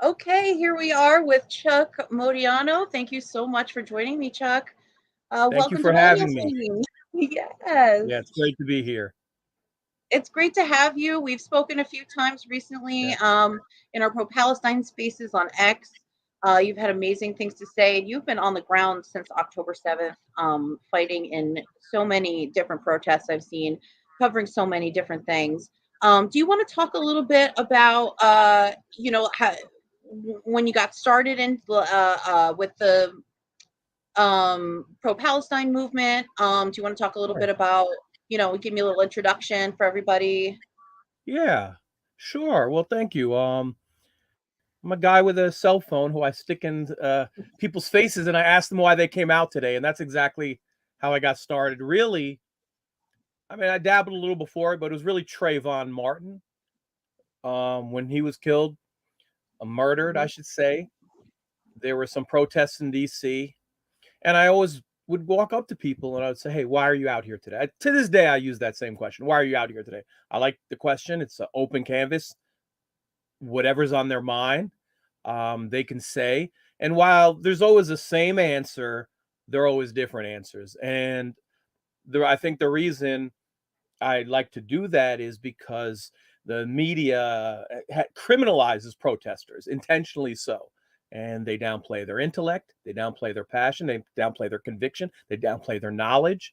Okay, here we are with Chuck Modiano. Thank you so much for joining me, Chuck. Thank you Welcome to for Millennial having me. Team. Yes, Yeah, it's great to be here. it's great to have you. We've spoken a few times recently Yeah. in our pro-Palestine spaces on X. You've had amazing things to say, and you've been on the ground since October 7th, fighting in so many different protests I've seen, covering so many different things. Do you want to talk a little bit about, how, when you got started in with the pro-Palestine movement? Do you want to talk a little Sure. bit about, give me a little introduction for everybody? Yeah, sure. Well, thank you. I'm a guy with a cell phone who I stick in people's faces, and I ask them why they came out today, and that's exactly how I got started. Really, I mean, I dabbled a little before, but it was really Trayvon Martin when he was killed, murdered, I Mhm. should say. There were some protests in D.C., and I always would walk up to people and I would say, "Hey, why are you out here today?" To this day, I use that same question. Why are you out here today? I like the question. It's an open canvas. Whatever's on their mind, they can say. And while there's always the same answer, there are always different answers. And I think the reason I like to do that is because the media criminalizes protesters, intentionally so. And they downplay their intellect, they downplay their passion, they downplay their conviction, they downplay their knowledge.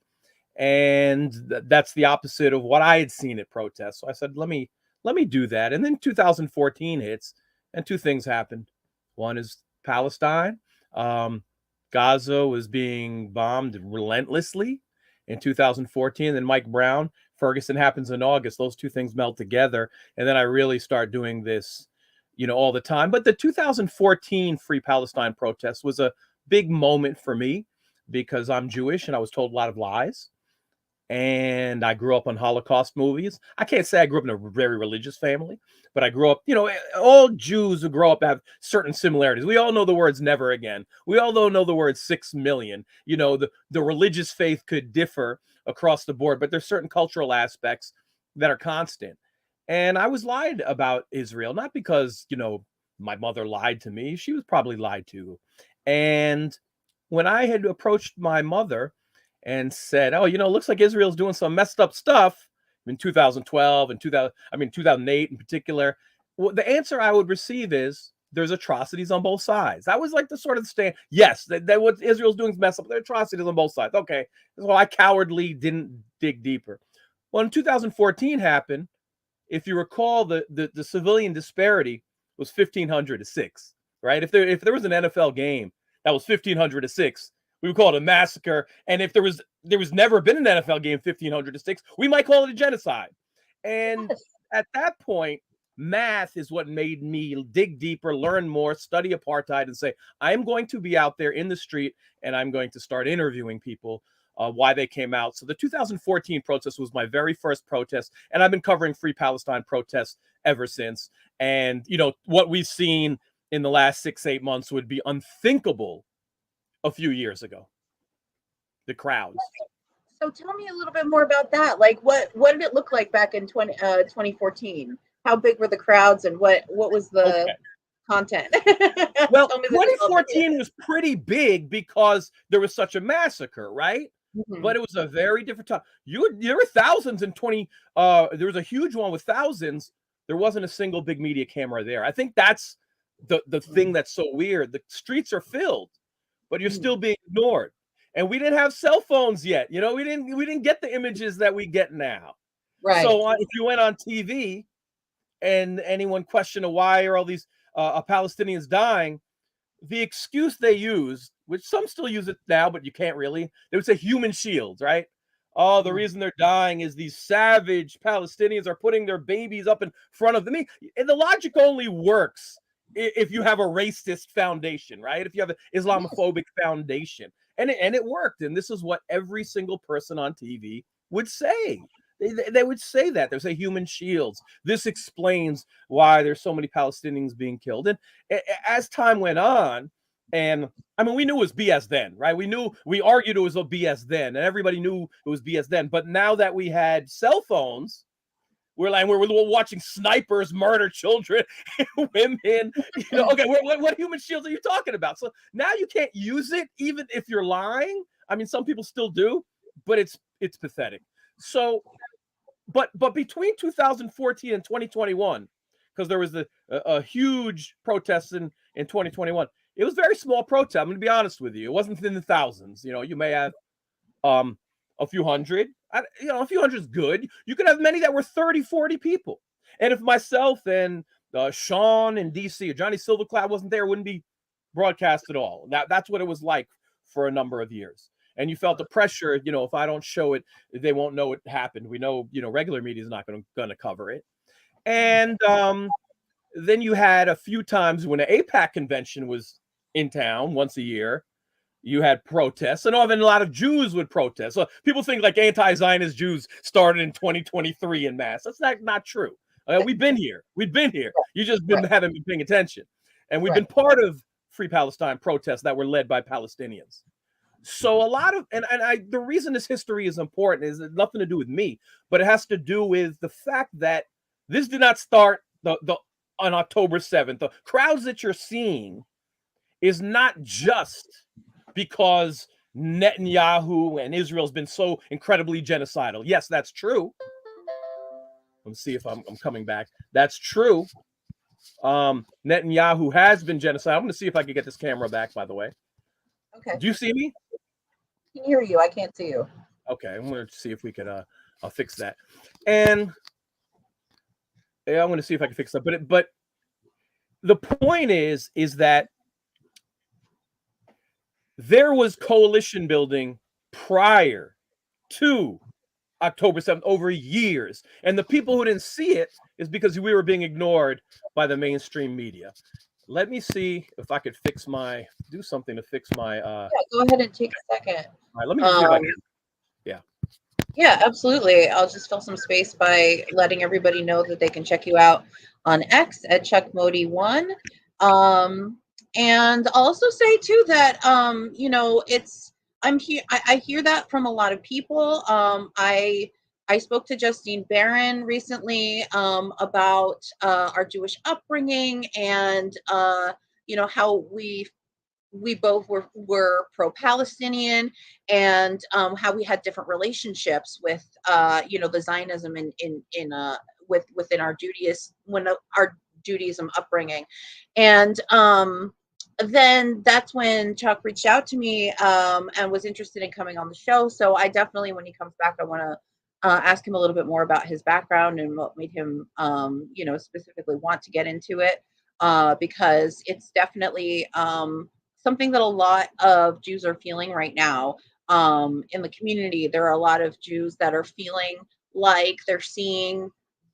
And that's the opposite of what I had seen at protests. So I said, let me do that. And then 2014 hits, and two things happened. One is Palestine. Um, Gaza was being bombed relentlessly in 2014. Then Mike Brown, Ferguson happens in August. Those two things melt together, and then I really start doing this, all the time. But the 2014 Free Palestine protest was a big moment for me because I'm Jewish and I was told a lot of lies, and I grew up on Holocaust movies. I can't say I grew up in a very religious family, but I grew up, all Jews who grow up have certain similarities. We all know the words never again. We all know the word 6 million. The religious faith could differ across the board, but there's certain cultural aspects that are constant. And I was lied about Israel, not because, my mother lied to me. She was probably lied to. And when I had approached my mother and said, "Oh, it looks like Israel's doing some messed up stuff in 2012 and 2008 in particular." Well, the answer I would receive is there's atrocities on both sides. That was like the sort of stand. Yes, that what Israel's doing is messed up. There are atrocities on both sides. Okay, so I cowardly didn't dig deeper. Well, in 2014 happened. If you recall, the civilian disparity was 1,500 to 6, right? If there was an NFL game that was 1,500 to 6, we would call it a massacre. And if there was never been an NFL game 1,500 to 6, we might call it a genocide. And Yes. at that point, math is what made me dig deeper, learn more, study apartheid, and say, I'm going to be out there in the street and I'm going to start interviewing people why they came out. So the 2014 protest was my very first protest, and I've been covering Free Palestine protests ever since. And what we've seen in the last 6-8 months would be unthinkable a few years ago. The crowds. So tell me a little bit more about that. Like what did it look like back in 2014? How big were the crowds and what was the Okay. content? Well, Tell me the deal. 2014 was pretty big because there was such a massacre, right? Mhm. But it was a very different time. There were thousands in 20. There was a huge one with thousands. There wasn't a single big media camera there. I think that's the thing that's so weird. The streets are filled, but you're Mhm. still being ignored. And we didn't have cell phones yet. We didn't get the images that we get now. Right. So if you went on TV and anyone questioned why are all these Palestinians dying, the excuse they used, which some still use it now, but you can't really, they would say human shields, right? Oh, the Mhm. reason they're dying is these savage Palestinians are putting their babies up in front of them. And the logic only works if you have a racist foundation, right? If you have an Yes. Islamophobic foundation. And it worked. And this is what every single person on TV would say. They would say that. They would say human shields. This explains why there's so many Palestinians being killed. And as time went on, and I mean, we knew it was BS then, right? We argued it was a BS then, and everybody knew it was BS then. But now that we had cell phones, we're watching snipers murder children and women. Okay, what human shields are you talking about? So now you can't use it, even if you're lying. I mean, some people still do, but it's pathetic. So, but between 2014 and 2021, because there was a huge protest in 2021. It was very small protest. I'm going to be honest with you. It wasn't in the thousands. You may have a few hundred. A few hundred is good. You could have many that were 30, 40 people. And if myself and Sean in DC or Johnny Silvercloud wasn't there, it wouldn't be broadcast at all. That's what it was like for a number of years. And you felt the pressure, if I don't show it, they won't know it happened. We know, regular media is not going to cover it. And then you had a few times when an APAC convention was in town once a year. You had protests, and often a lot of Jews would protest. So people think like anti-Zionist Jews started in 2023 in mass. That's not true. We've been here. You just haven't been paying attention. And we've been part of Free Palestine protests that were led by Palestinians. So a lot of, the reason this history is important is nothing to do with me, but it has to do with the fact that this did not start on October 7th. The crowds that you're seeing is not just because Netanyahu and Israel has been so incredibly genocidal. Yes, that's true. Let's see if I'm coming back. That's true. Netanyahu has been genocidal. I'm going to see if I can get this camera back, by the way. Okay. Do you see me? I can hear you. I can't see you. Okay, I'm going to see if we can I'll fix that. And I'm going to see if I can fix that. But the point is that there was coalition building prior to October 7th over years. And the people who didn't see it is because we were being ignored by the mainstream media. Let me see if I could do something to fix my... Yeah, go ahead and take a second. All right, let me see if I can... Yeah. Yeah, absolutely. I'll just fill some space by letting everybody know that they can check you out on X at ChuckModi1. And I'll also say too that I hear that from a lot of people. I spoke to Justine Barron recently about our Jewish upbringing and how we both were pro-Palestinian and how we had different relationships with the Zionism within our Judaism upbringing. And then that's when Chuck reached out to me and was interested in coming on the show. So I definitely, when he comes back, I want to ask him a little bit more about his background and what made him specifically want to get into it, because it's definitely something that a lot of Jews are feeling right now in the community. There are a lot of Jews that are feeling like they're seeing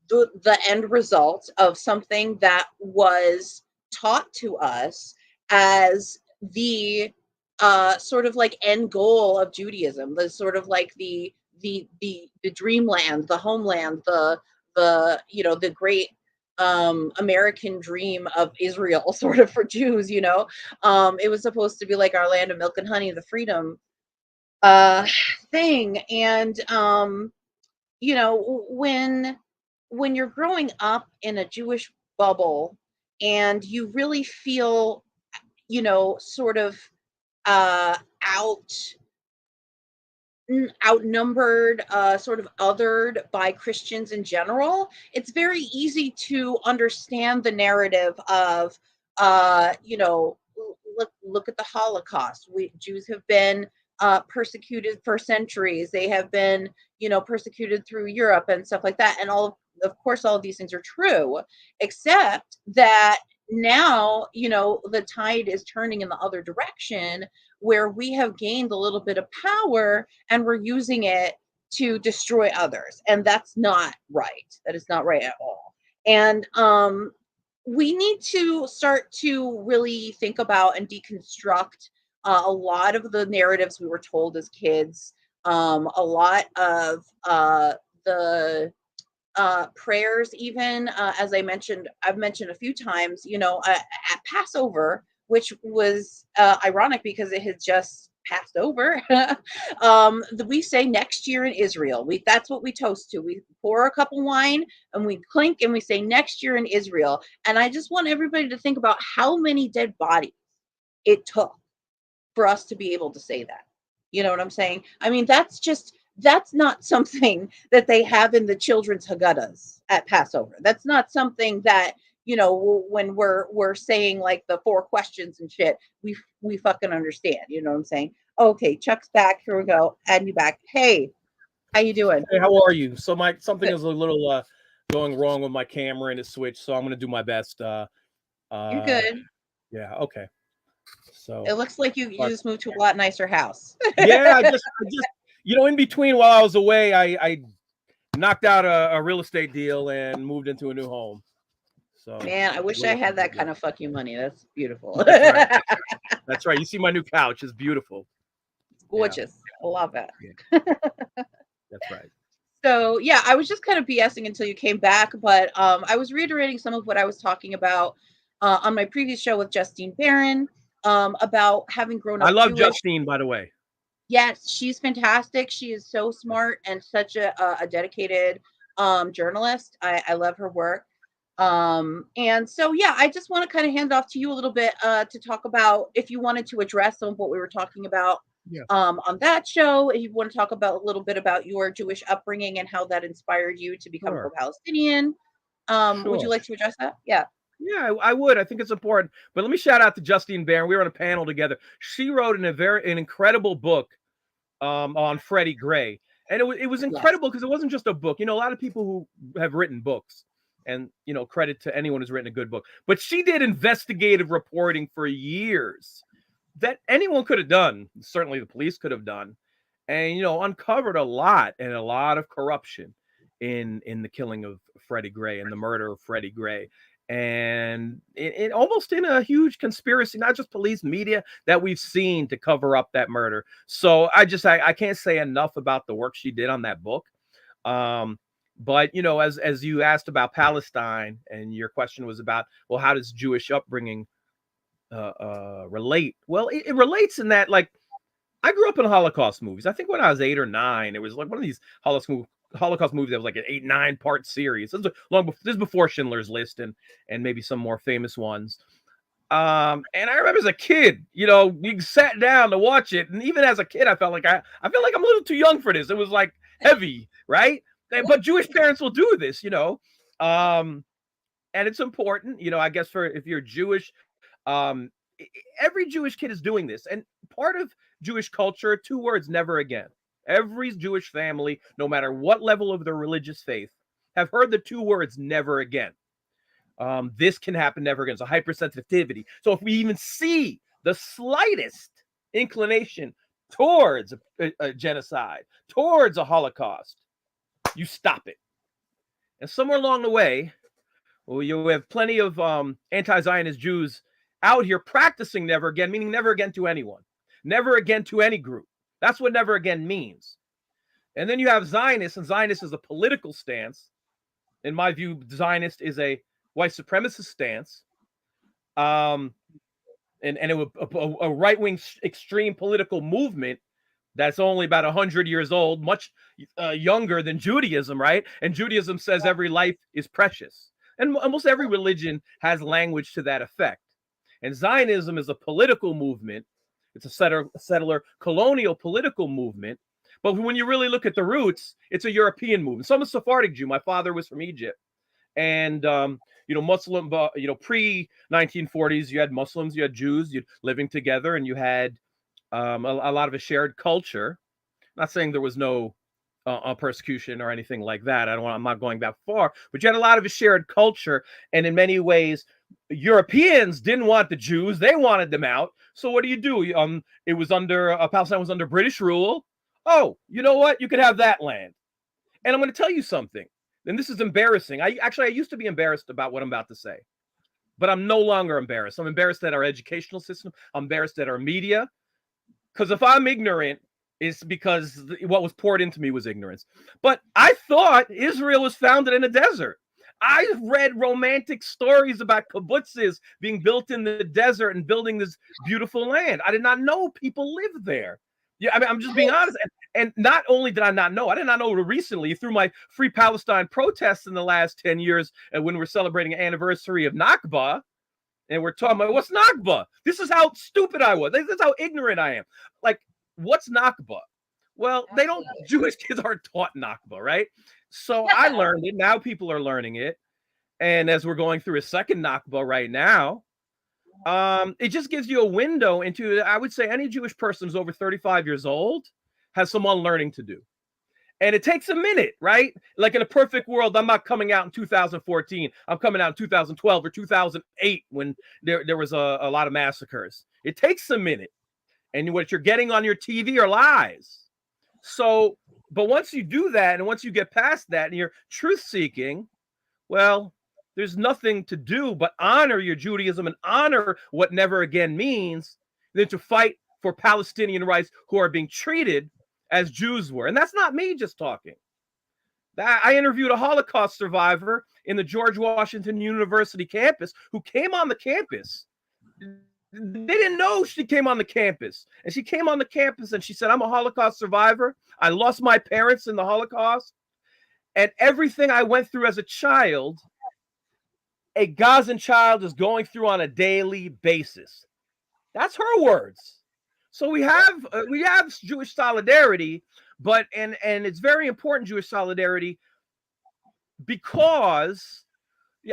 the end result of something that was taught to us as the sort of like end goal of Judaism, the sort of like the dreamland, the homeland, the great American dream of Israel, sort of, for Jews. It was supposed to be like our land of milk and honey, the freedom thing. And when you're growing up in a Jewish bubble and you really feel sort of outnumbered, sort of othered by Christians in general, it's very easy to understand the narrative of, look at the Holocaust. Jews have been persecuted for centuries. They have been, persecuted through Europe and stuff like that. And of course, all of these things are true, except that now, the tide is turning in the other direction, where we have gained a little bit of power and we're using it to destroy others. And that's not right. That is not right at all. And we need to start to really think about and deconstruct a lot of the narratives we were told as kids, a lot of the prayers, even as I've mentioned a few times, at Passover, which was ironic because it had just Passover. We say next year in Israel. That's what we toast to. We pour a cup of wine and we clink and we say next year in Israel. And I just want everybody to think about how many dead bodies it took for us to be able to say that. You know what I'm saying? I mean, that's not something that they have in the children's Haggadahs at Passover. That's not something that, when we're saying like the 4 questions and shit, we fucking understand. You know what I'm saying? Okay, Chuck's back. Here we go. Add you back. Hey, how you doing? Hey, how are you? So something Good. is a little going wrong with my camera and it switched, so I'm gonna do my best. You're good. Yeah, okay. So It looks like you just moved to a lot nicer house. yeah, I just in between while I was away, I knocked out a real estate deal and moved into a new home. So Man, I wish I had that kind of fuck you money. That's beautiful. That's right. That's right. You see my new couch is beautiful. It's gorgeous. Yeah. I love it. Yeah. That's right. So yeah, I was just kind of BSing until you came back, but I was reiterating some of what I was talking about on my previous show with Justine Barron about having grown up. I love Jewish. Justine, by the way. Yes, she's fantastic. She is so smart and such a dedicated journalist. I love her work. And so yeah, I just want to kind of hand off to you a little bit to talk about if you wanted to address some of what we were talking about. Yeah. On that show, if you want to talk about a little bit about your Jewish upbringing and how that inspired you to become pro-Palestinian. Would you like to address that? Yeah. Yeah, I would. I think it's important. But let me shout out to Justine Barron. We were on a panel together. She wrote an incredible book on Freddie Gray. And it was incredible because it wasn't just a book. A lot of people who have written books, and credit to anyone who's written a good book. But she did investigative reporting for years that anyone could have done. Certainly the police could have done, and uncovered a lot of corruption in the killing of Freddie Gray and the murder of Freddie Gray. And it almost in a huge conspiracy, not just police, media, that we've seen to cover up that murder. So I can't say enough about the work she did on that book. But as you asked about Palestine, and your question was about, well, how does Jewish upbringing relate? Well, it relates in that, like, I grew up in Holocaust movies. I think when I was 8 or 9, it was like one of these Holocaust movies that was like an 8-9 part series. This is before Schindler's List and maybe some more famous ones. And I remember as a kid, we sat down to watch it, and even as a kid, I felt like I feel like I'm a little too young for this. It was like heavy, right? But Jewish parents will do this, and it's important, I guess, for if you're Jewish, every Jewish kid is doing this, and part of Jewish culture, 2 words: never again. Every Jewish family, no matter what level of their religious faith, have heard the 2 words never again. This can happen never again. So hypersensitivity. So if we even see the slightest inclination towards a genocide, towards a Holocaust, you stop it. And somewhere along the way, well, you have plenty of anti-Zionist Jews out here practicing never again, meaning never again to anyone, never again to any group. That's what never again means. And then you have Zionists, and Zionist is a political stance. In my view, Zionist is a white supremacist stance. And it was a right-wing extreme political movement that's only about 100 years old, much younger than Judaism, right? And Judaism says every life is precious. And almost every religion has language to that effect. And Zionism is a political movement. It's a settler colonial political movement. But when you really look at the roots, it's a European movement. So I'm a Sephardic Jew. My father was from Egypt. And, Muslim, pre-1940s, you had Muslims, you had Jews, living together, and you had a lot of a shared culture. Not saying there was no persecution or anything like that. I'm not going that far, but you had a lot of a shared culture. And in many ways, Europeans didn't want the Jews. They wanted them out. So what do? It was Palestine was under British rule. Oh, you know what? You could have that land. And I'm going to tell you something. And this is embarrassing. I used to be embarrassed about what I'm about to say, but I'm no longer embarrassed. I'm embarrassed at our educational system. I'm embarrassed at our media. Because if I'm ignorant, it's because what was poured into me was ignorance. But I thought Israel was founded in a desert. I've read romantic stories about kibbutzes being built in the desert and building this beautiful land. I did not know people lived there. Yeah, I mean, I'm just being honest. And not only did I not know, I did not know recently through my Free Palestine protests in the last 10 years, and when we're celebrating an anniversary of Nakba, and we're talking about what's Nakba. This is how stupid I was. This is how ignorant I am. Like, what's Nakba? Well, they don't, Jewish kids aren't taught Nakba, right? So I learned it. Now people are learning it. And as we're going through a second Nakba right now, it just gives you a window into, I would say, any Jewish person who's over 35 years old has some unlearning to do. And it takes a minute, right? Like in a perfect world, I'm not coming out in 2014. I'm coming out in 2012 or 2008 when there was a lot of massacres. It takes a minute. And what you're getting on your TV are lies. So, but once you do that, and once you get past that and you're truth seeking, well, there's nothing to do but honor your Judaism and honor what never again means, than to fight for Palestinian rights who are being treated as Jews were. And that's not me just talking. I interviewed a Holocaust survivor in the George Washington University campus who came on the campus. They didn't know she came on the campus. And she came on the campus and she said, I'm a Holocaust survivor. I lost my parents in the Holocaust. And everything I went through as a child, a Gazan child is going through on a daily basis. That's her words. So we have Jewish solidarity, but and it's very important Jewish solidarity because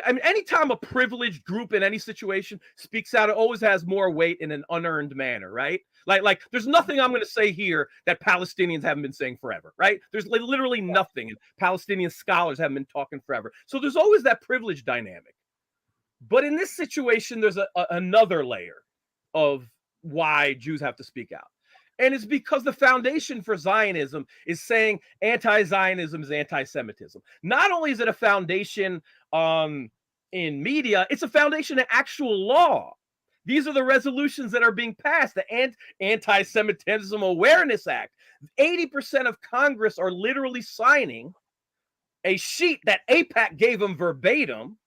I mean, anytime a privileged group in any situation speaks out, it always has more weight in an unearned manner, right? Like there's nothing I'm going to say here that Palestinians haven't been saying forever, right? There's literally nothing. And Palestinian scholars haven't been talking forever. So there's always that privilege dynamic. But in this situation, there's another layer of why Jews have to speak out. And it's because the foundation for Zionism is saying anti-Zionism is anti-Semitism. Not only is it a foundation in media, it's a foundation in actual law. These are the resolutions that are being passed, the Anti-Semitism Awareness Act. 80% of Congress are literally signing a sheet that AIPAC gave them verbatim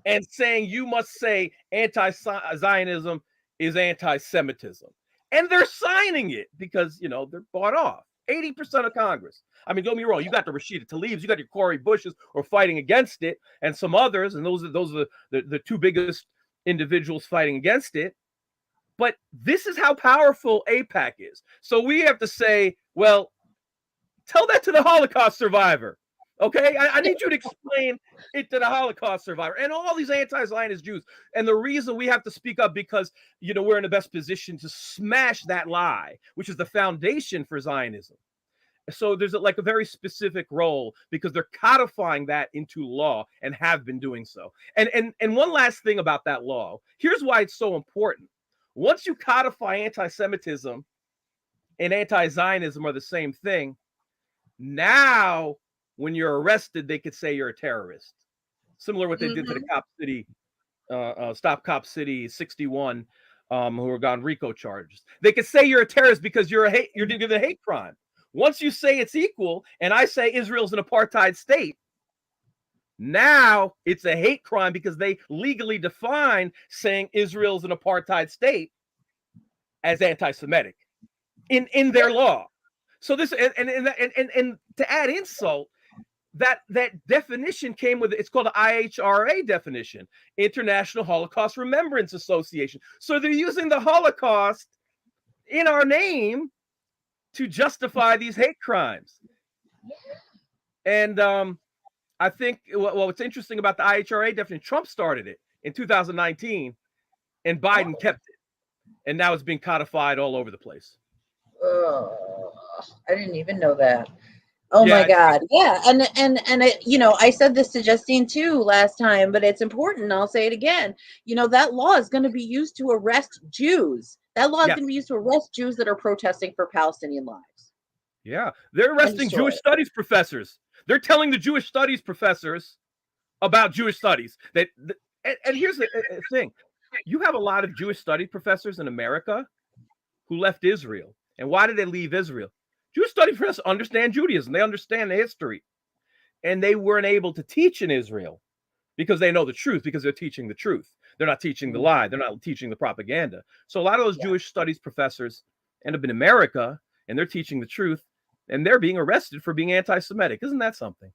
and saying you must say anti-Zionism is anti-Semitism. And they're signing it because, you know, they're bought off. 80% of Congress. I mean, don't get me wrong. You got the Rashida Tlaibs, you got your Cori Bushes who are fighting against it, and some others, and those are the two biggest individuals fighting against it. But this is how powerful AIPAC is. So we have to say, well, tell that to the Holocaust survivor. Okay, I need you to explain it to the Holocaust survivor and all these anti-Zionist Jews. And the reason we have to speak up because, you know, we're in the best position to smash that lie, which is the foundation for Zionism. So there's a very specific role because they're codifying that into law and have been doing so. And one last thing about that law. Here's why it's so important. Once you codify anti-Semitism and anti-Zionism are the same thing, now when you're arrested, they could say you're a terrorist. Similar to what they did to the Cop City, Stop Cop City 61, who were on RICO charges. They could say you're a terrorist because you're doing a hate crime. Once you say it's equal, and I say Israel's an apartheid state, now it's a hate crime because they legally define saying Israel's an apartheid state as anti-Semitic in their law. So this and to add insult, that definition came with, it's called the IHRA definition, International Holocaust Remembrance Association. So they're using the Holocaust in our name to justify these hate crimes. And I think what's interesting about the IHRA definition, Trump started it in 2019 and Biden kept it. And now it's being codified all over the place. I didn't even know that. Oh my God. Yeah. And you know, I said this to Justine too last time, but it's important. I'll say it again. You know, that law is going to be used to arrest Jews. That law is going to be used to arrest Jews that are protesting for Palestinian lives. Yeah. They're arresting Jewish studies professors. They're telling the Jewish studies professors about Jewish studies. And here's the thing. You have a lot of Jewish studies professors in America who left Israel. And why did they leave Israel? Jewish study professors understand Judaism. They understand the history. and they weren't able to teach in Israel because they know the truth, because they're teaching the truth. They're not teaching the lie. They're not teaching the propaganda. So a lot of those Yeah. Jewish studies professors end up in America, and they're teaching the truth, and they're being arrested for being anti-Semitic. Isn't that something?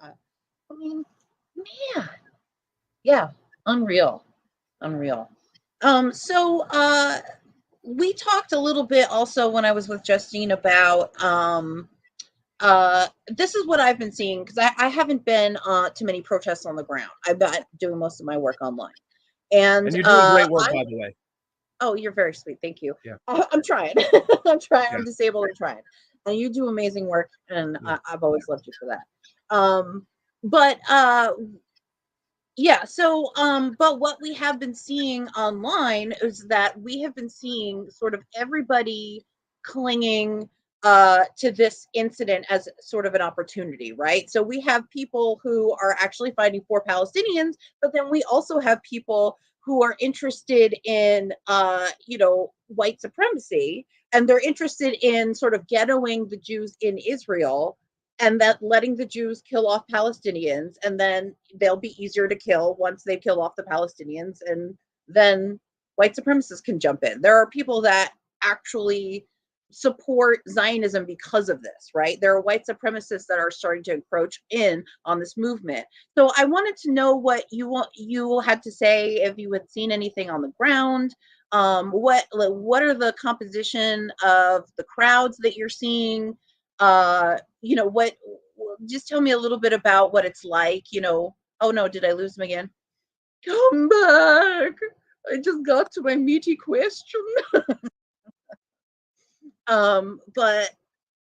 I mean, man, yeah, unreal, unreal. So we talked a little bit also when I was with Justine about this is what I've been seeing because I haven't been to many protests on the ground. I've been doing most of my work online, and And you're doing great work, I by the way. oh, you're very sweet. Thank you. Yeah. I'm trying. I'm trying. Yeah. I'm disabled and trying. And you do amazing work, and Yeah. I've always loved you for that. But yeah, but what we have been seeing online is that we have been seeing sort of everybody clinging to this incident as sort of an opportunity, right? So we have people who are actually fighting for Palestinians, but then we also have people who are interested in white supremacy, and they're interested in sort of ghettoing the Jews in Israel, and that letting the Jews kill off Palestinians, and then they'll be easier to kill once they kill off the Palestinians, and then white supremacists can jump in. There are people that actually support Zionism because of this, right? There are white supremacists that are starting to encroach in on this movement. So I wanted to know what you had to say, if you had seen anything on the ground. What are the composition of the crowds that you're seeing? What, just tell me a little bit about what it's like, oh no, did I lose him again? Come back. I just got to my meaty question. But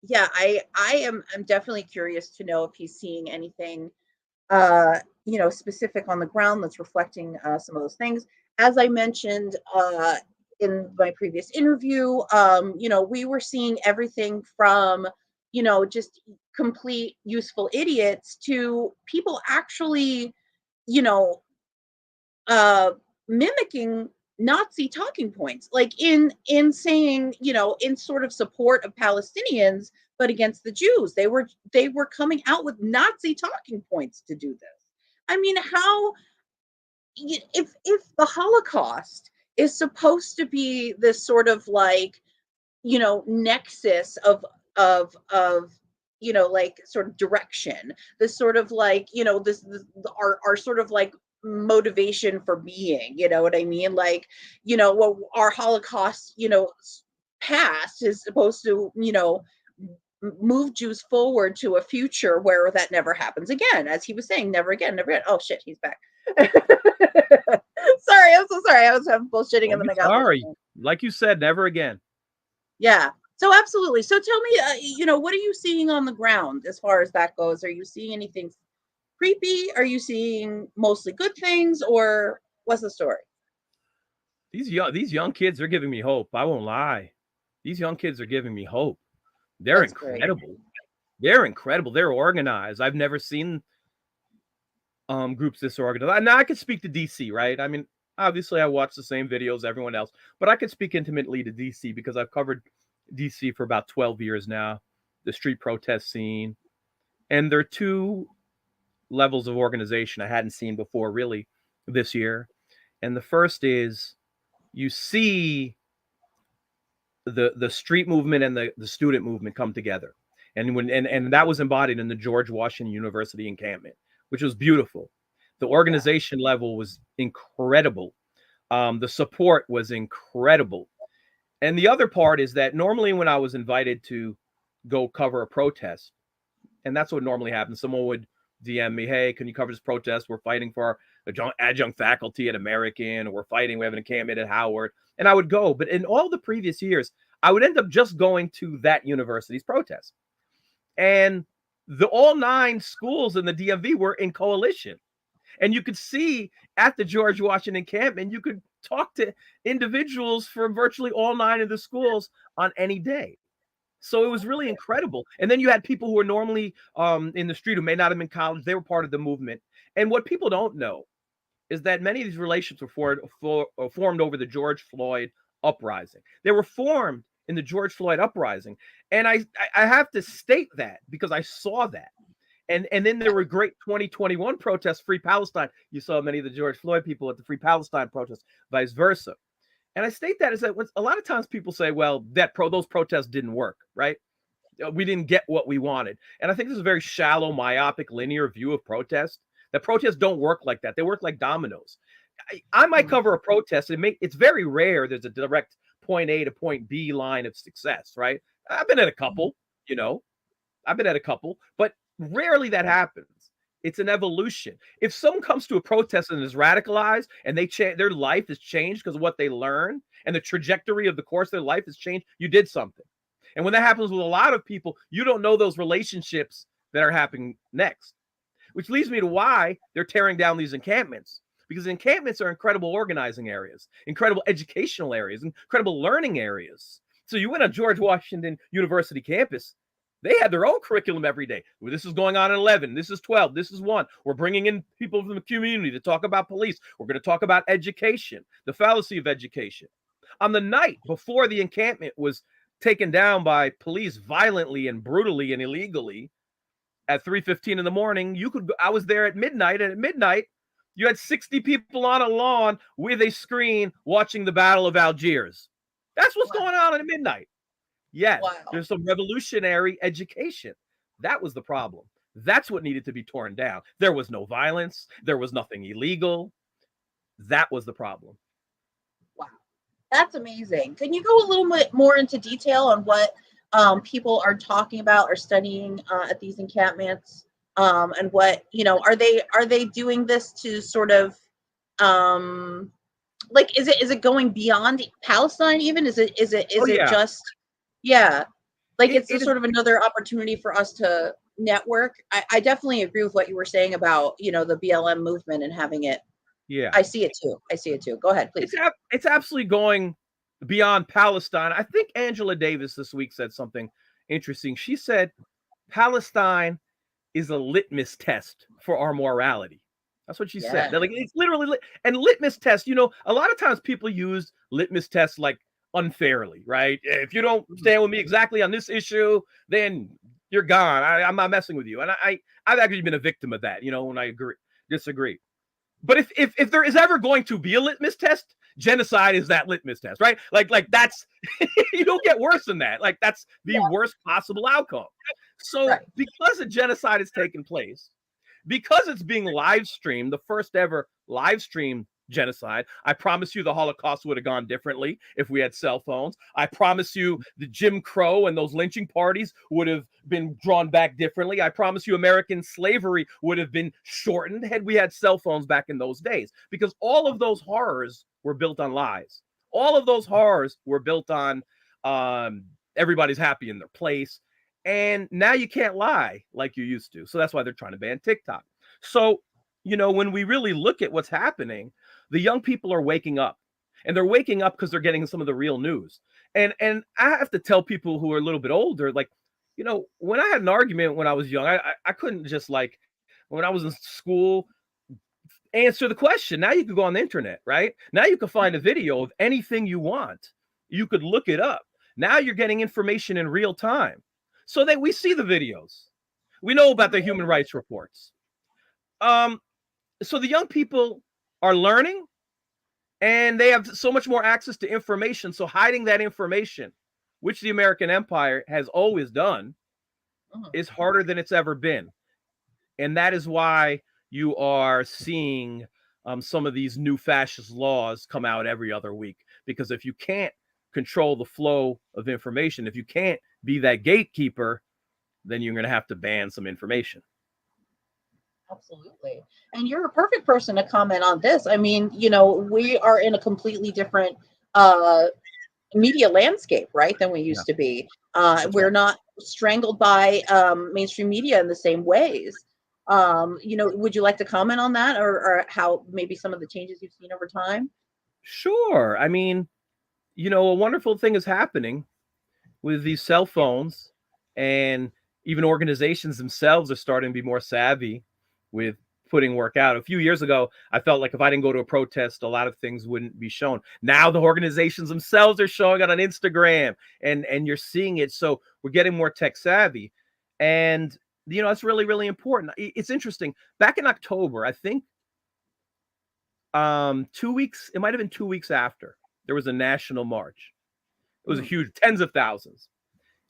yeah, I'm definitely curious to know if he's seeing anything specific on the ground that's reflecting some of those things. As I mentioned in my previous interview, we were seeing everything from, just complete useful idiots to people actually, you know, mimicking Nazi talking points, like in saying, in sort of support of Palestinians, but against the Jews. They were coming out with Nazi talking points to do this. I mean, how if the Holocaust is supposed to be this sort of like, nexus of like sort of direction, this sort of like, this our sort of like motivation for being, you know what I mean? Like, what our Holocaust, past is supposed to, move Jews forward to a future where that never happens again. As he was saying, never again, never again. Oh shit, he's back. Sorry, I'm so sorry. I was having bullshitting Don't and then be I got sorry. bullshitting. Like you said, never again. Yeah. So absolutely. So tell me, what are you seeing on the ground as far as that goes? Are you seeing anything creepy? Are you seeing mostly good things, or what's the story? These young kids are giving me hope. I won't lie. These young kids are giving me hope. They're That's great. incredible. They're incredible. They're organized. I've never seen groups this organized. Now I could speak to DC, right? I mean, obviously I watch the same videos everyone else, but I could speak intimately to DC because I've covered DC for about 12 years now, the street protest scene. And there are two levels of organization I hadn't seen before really this year. And the first is you see the street movement and the student movement come together. And that was embodied in the George Washington University encampment, which was beautiful. The Yeah. organization level was incredible. The support was incredible. And the other part is that normally when I was invited to go cover a protest, and that's what normally happens, someone would DM me, hey, can you cover this protest? We're fighting for our adjunct faculty at American, or we have an encampment at Howard. And I would go. But in all the previous years, I would end up just going to that university's protest. And all 9 schools in the DMV were in coalition. And you could see at the George Washington encampment, you could talk to individuals from virtually all 9 of the schools on any day. So it was really incredible. And then you had people who were normally in the street who may not have been college. They were part of the movement. And what people don't know is that many of these relationships were formed over the George Floyd uprising. They were formed in the George Floyd uprising. And I have to state that because I saw that. And then there were great 2021 protests, Free Palestine. You saw many of the George Floyd people at the Free Palestine protests, vice versa. And I state that is that when, a lot of times people say, well, those protests didn't work, right? We didn't get what we wanted. And I think this is a very shallow, myopic, linear view of protest. That protests don't work like that. They work like dominoes. I might cover a protest. It's very rare there's a direct point A to point B line of success, right? I've been at a couple, but rarely that happens. It's an evolution. If someone comes to a protest and is radicalized and their life has changed because of what they learned and the trajectory of the course of their life has changed, you did something. And when that happens with a lot of people, you don't know those relationships that are happening next, which leads me to why they're tearing down these encampments. Because encampments are incredible organizing areas, incredible educational areas, incredible learning areas. So you went on George Washington University campus, they had their own curriculum every day. This is going on at 11. This is 12. This is 1. We're bringing in people from the community to talk about police. We're going to talk about education, the fallacy of education. On the night before the encampment was taken down by police violently and brutally and illegally at 3:15 in the morning, I was there at midnight, and at midnight, you had 60 people on a lawn with a screen watching the Battle of Algiers. That's what's going on at midnight. Yes, there's some revolutionary education. That was the problem. That's what needed to be torn down. There was no violence. There was nothing illegal. That was the problem. Wow. That's amazing. Can you go a little bit more into detail on what people are talking about or studying at these encampments? And what, are they doing this to sort of like, is it going beyond Palestine even? Is it just, yeah, like it's sort of another opportunity for us to network. I definitely agree with what you were saying about, the BLM movement and having it. Yeah. I see it too. Go ahead, please. It's absolutely going beyond Palestine. I think Angela Davis this week said something interesting. She said, Palestine is a litmus test for our morality. That's what she said. Like, it's literally and litmus test. A lot of times people use litmus tests like unfairly, right? If you don't stand with me exactly on this issue, then you're gone. I'm not messing with you. And I've actually been a victim of that. When I disagree. But if there is ever going to be a litmus test, genocide is that litmus test, right? Like that's you don't get worse than that. Like that's the worst possible outcome. So because a genocide has taken place, because it's being live streamed, the first ever live stream genocide, I promise you the Holocaust would have gone differently if we had cell phones. I promise you the Jim Crow and those lynching parties would have been drawn back differently. I promise you American slavery would have been shortened had we had cell phones back in those days, because all of those horrors were built on lies. All of those horrors were built on everybody's happy in their place. And now you can't lie like you used to. So that's why they're trying to ban TikTok. So, when we really look at what's happening, the young people are waking up, and they're waking up because they're getting some of the real news. And I have to tell people who are a little bit older, like, when I had an argument when I was young, I couldn't just, like, when I was in school, answer the question. Now you can go on the internet, right? Now you can find a video of anything you want. You could look it up. Now you're getting information in real time, so that we see the videos. We know about the human rights reports. So the young people are learning, and they have so much more access to information. So hiding that information, which the American empire has always done, is harder than it's ever been. And that is why you are seeing some of these new fascist laws come out every other week. Because if you can't control the flow of information, if you can't be that gatekeeper, then you're going to have to ban some information. Absolutely. And you're a perfect person to comment on this. I mean, we are in a completely different media landscape, right, than we used to be. We're not strangled by mainstream media in the same ways. Would you like to comment on that, or how maybe some of the changes you've seen over time? Sure. I mean, a wonderful thing is happening with these cell phones, and even organizations themselves are starting to be more savvy with putting work out. A few years ago, I felt like if I didn't go to a protest, a lot of things wouldn't be shown. Now the organizations themselves are showing it on Instagram, and you're seeing it. So we're getting more tech savvy. And That's really, really important. It's interesting. Back in October, I think 2 weeks, it might have been 2 weeks after, there was a national march. It was a Mm. huge, tens of thousands.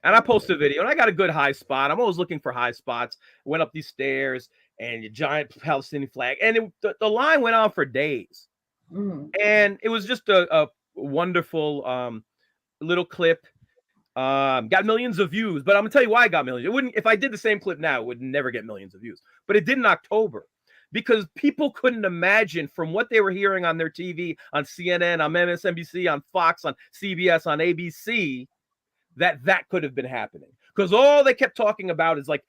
And I posted a video, and I got a good high spot. I'm always looking for high spots. Went up these stairs, and a giant Palestinian flag. And the line went on for days. Mm. And it was just a wonderful little clip. Got millions of views, but I'm gonna tell you why I got millions. It wouldn't, if I did the same clip now, it would never get millions of views. But it did in October because people couldn't imagine from what they were hearing on their TV, on CNN, on MSNBC, on Fox, on CBS, on ABC, that could have been happening. Because all they kept talking about is like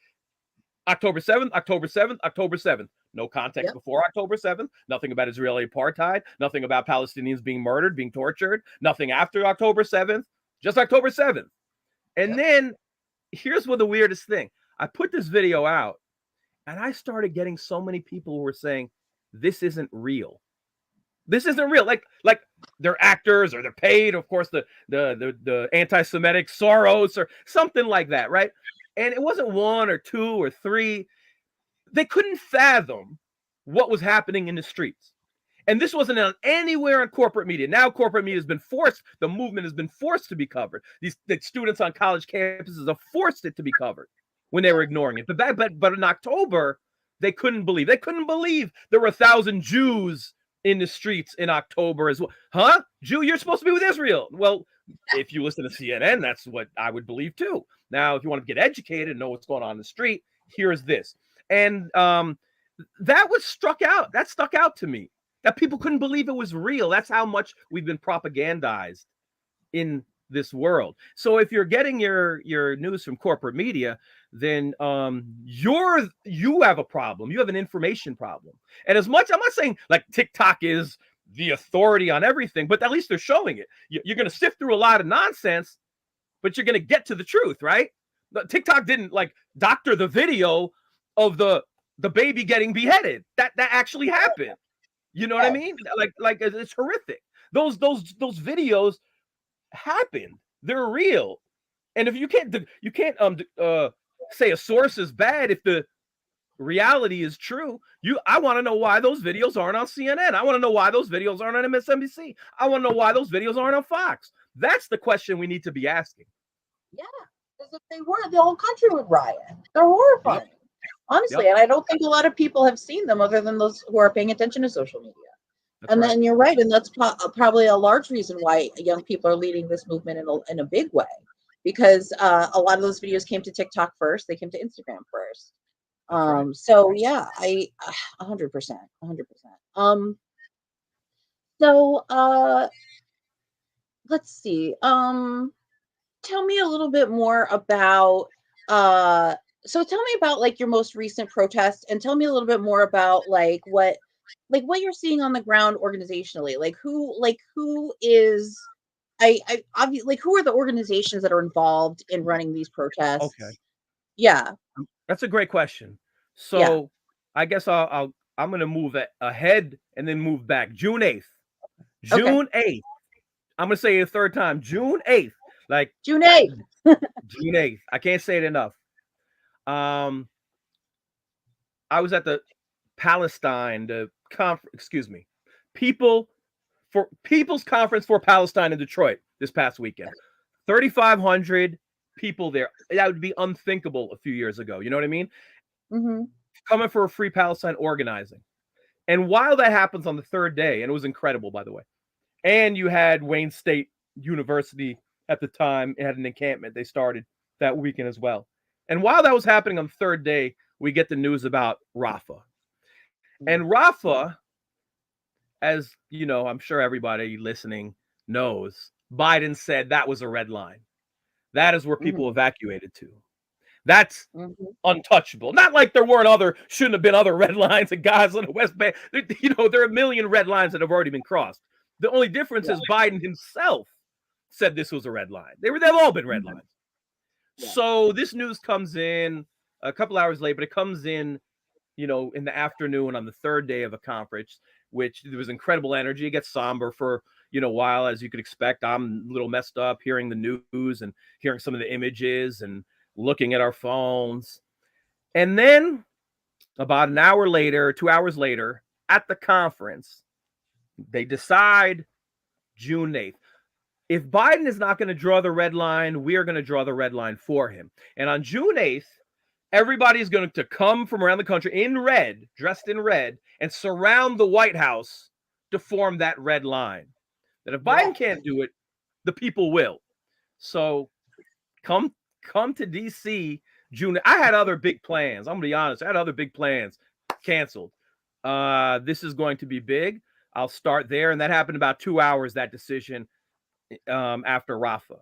October 7th, October 7th, October 7th. No context Yep. before October 7th. Nothing about Israeli apartheid. Nothing about Palestinians being murdered, being tortured. Nothing after October 7th. Just October 7th. And then here's what the weirdest thing. I put this video out, and I started getting so many people who were saying, this isn't real. This isn't real. Like they're actors or they're paid. Of course, the anti-Semitic Soros or something like that, right? And it wasn't one or two or three. They couldn't fathom what was happening in the streets. And this wasn't anywhere in corporate media. Now corporate media has been forced, the movement has been forced to be covered. The students on college campuses have forced it to be covered when they were ignoring it. But in October, they couldn't believe. They couldn't believe there were 1,000 Jews in the streets in October as well. Huh? Jew, you're supposed to be with Israel. Well, if you listen to CNN, that's what I would believe too. Now, if you want to get educated and know what's going on in the street, here's this. And that was struck out. That stuck out to me. That people couldn't believe it was real. That's how much we've been propagandized in this world. So if you're getting your news from corporate media, then you have a problem. You have an information problem. And as much, I'm not saying like TikTok is the authority on everything, but at least they're showing it. You're going to sift through a lot of nonsense, but you're going to get to the truth, right? TikTok didn't like doctor the video of the baby getting beheaded. That actually happened. You know what I mean? Like it's horrific. Those videos happened. They're real. And if you can't say a source is bad if the reality is true. I want to know why those videos aren't on CNN. I want to know why those videos aren't on MSNBC. I want to know why those videos aren't on Fox. That's the question we need to be asking. Yeah, because if they were, the whole country would riot. They're horrifying. Yep. Honestly, and I don't think a lot of people have seen them other than those who are paying attention to social media. That's right. Then you're right, and that's probably a large reason why young people are leading this movement in a big way, because a lot of those videos came to TikTok first, they came to Instagram first. Right. So yeah, I 100%. So let's see. Tell me a little bit more about so tell me about like your most recent protest, and tell me a little bit more about like what you're seeing on the ground organizationally. Like who is obviously, like, who are the organizations that are involved in running these protests? Okay. Yeah. That's a great question. So yeah. I guess I'm going to move ahead and then move back. June 8th. June 8th. I'm going to say it a third time. June 8th. Like June 8th. June 8th. I can't say it enough. I was at the Palestine, People's Conference for Palestine in Detroit this past weekend. 3,500 people there. That would be unthinkable a few years ago. You know what I mean? Mm-hmm. Coming for a free Palestine organizing. And while that happens on the third day, and it was incredible, by the way, and you had Wayne State University at the time, it had an encampment they started that weekend as well. And while that was happening on the third day, we get the news about Rafah. And Rafah, as you know, I'm sure everybody listening knows, Biden said that was a red line. That is where people evacuated to. That's untouchable. Not like there shouldn't have been other red lines in Gaza and the West Bank. There are a million red lines that have already been crossed. The only difference is Biden himself said this was a red line. They've all been red lines. Yeah. So this news comes in a couple hours late, but it comes in, in the afternoon on the third day of a conference, which there was incredible energy. It gets somber for, a while, as you could expect. I'm a little messed up hearing the news and hearing some of the images and looking at our phones. And then about an hour later, 2 hours later, at the conference, they decide June 8th. If Biden is not going to draw the red line, we are going to draw the red line for him. And on June 8th, everybody is going to come from around the country in red, dressed in red, and surround the White House to form that red line. That if Biden Yes. can't do it, the people will. So come to DC June. I had other big plans. I'm gonna be honest. I had other big plans canceled. This is going to be big. I'll start there, and that happened about 2 hours. That decision after Rafa,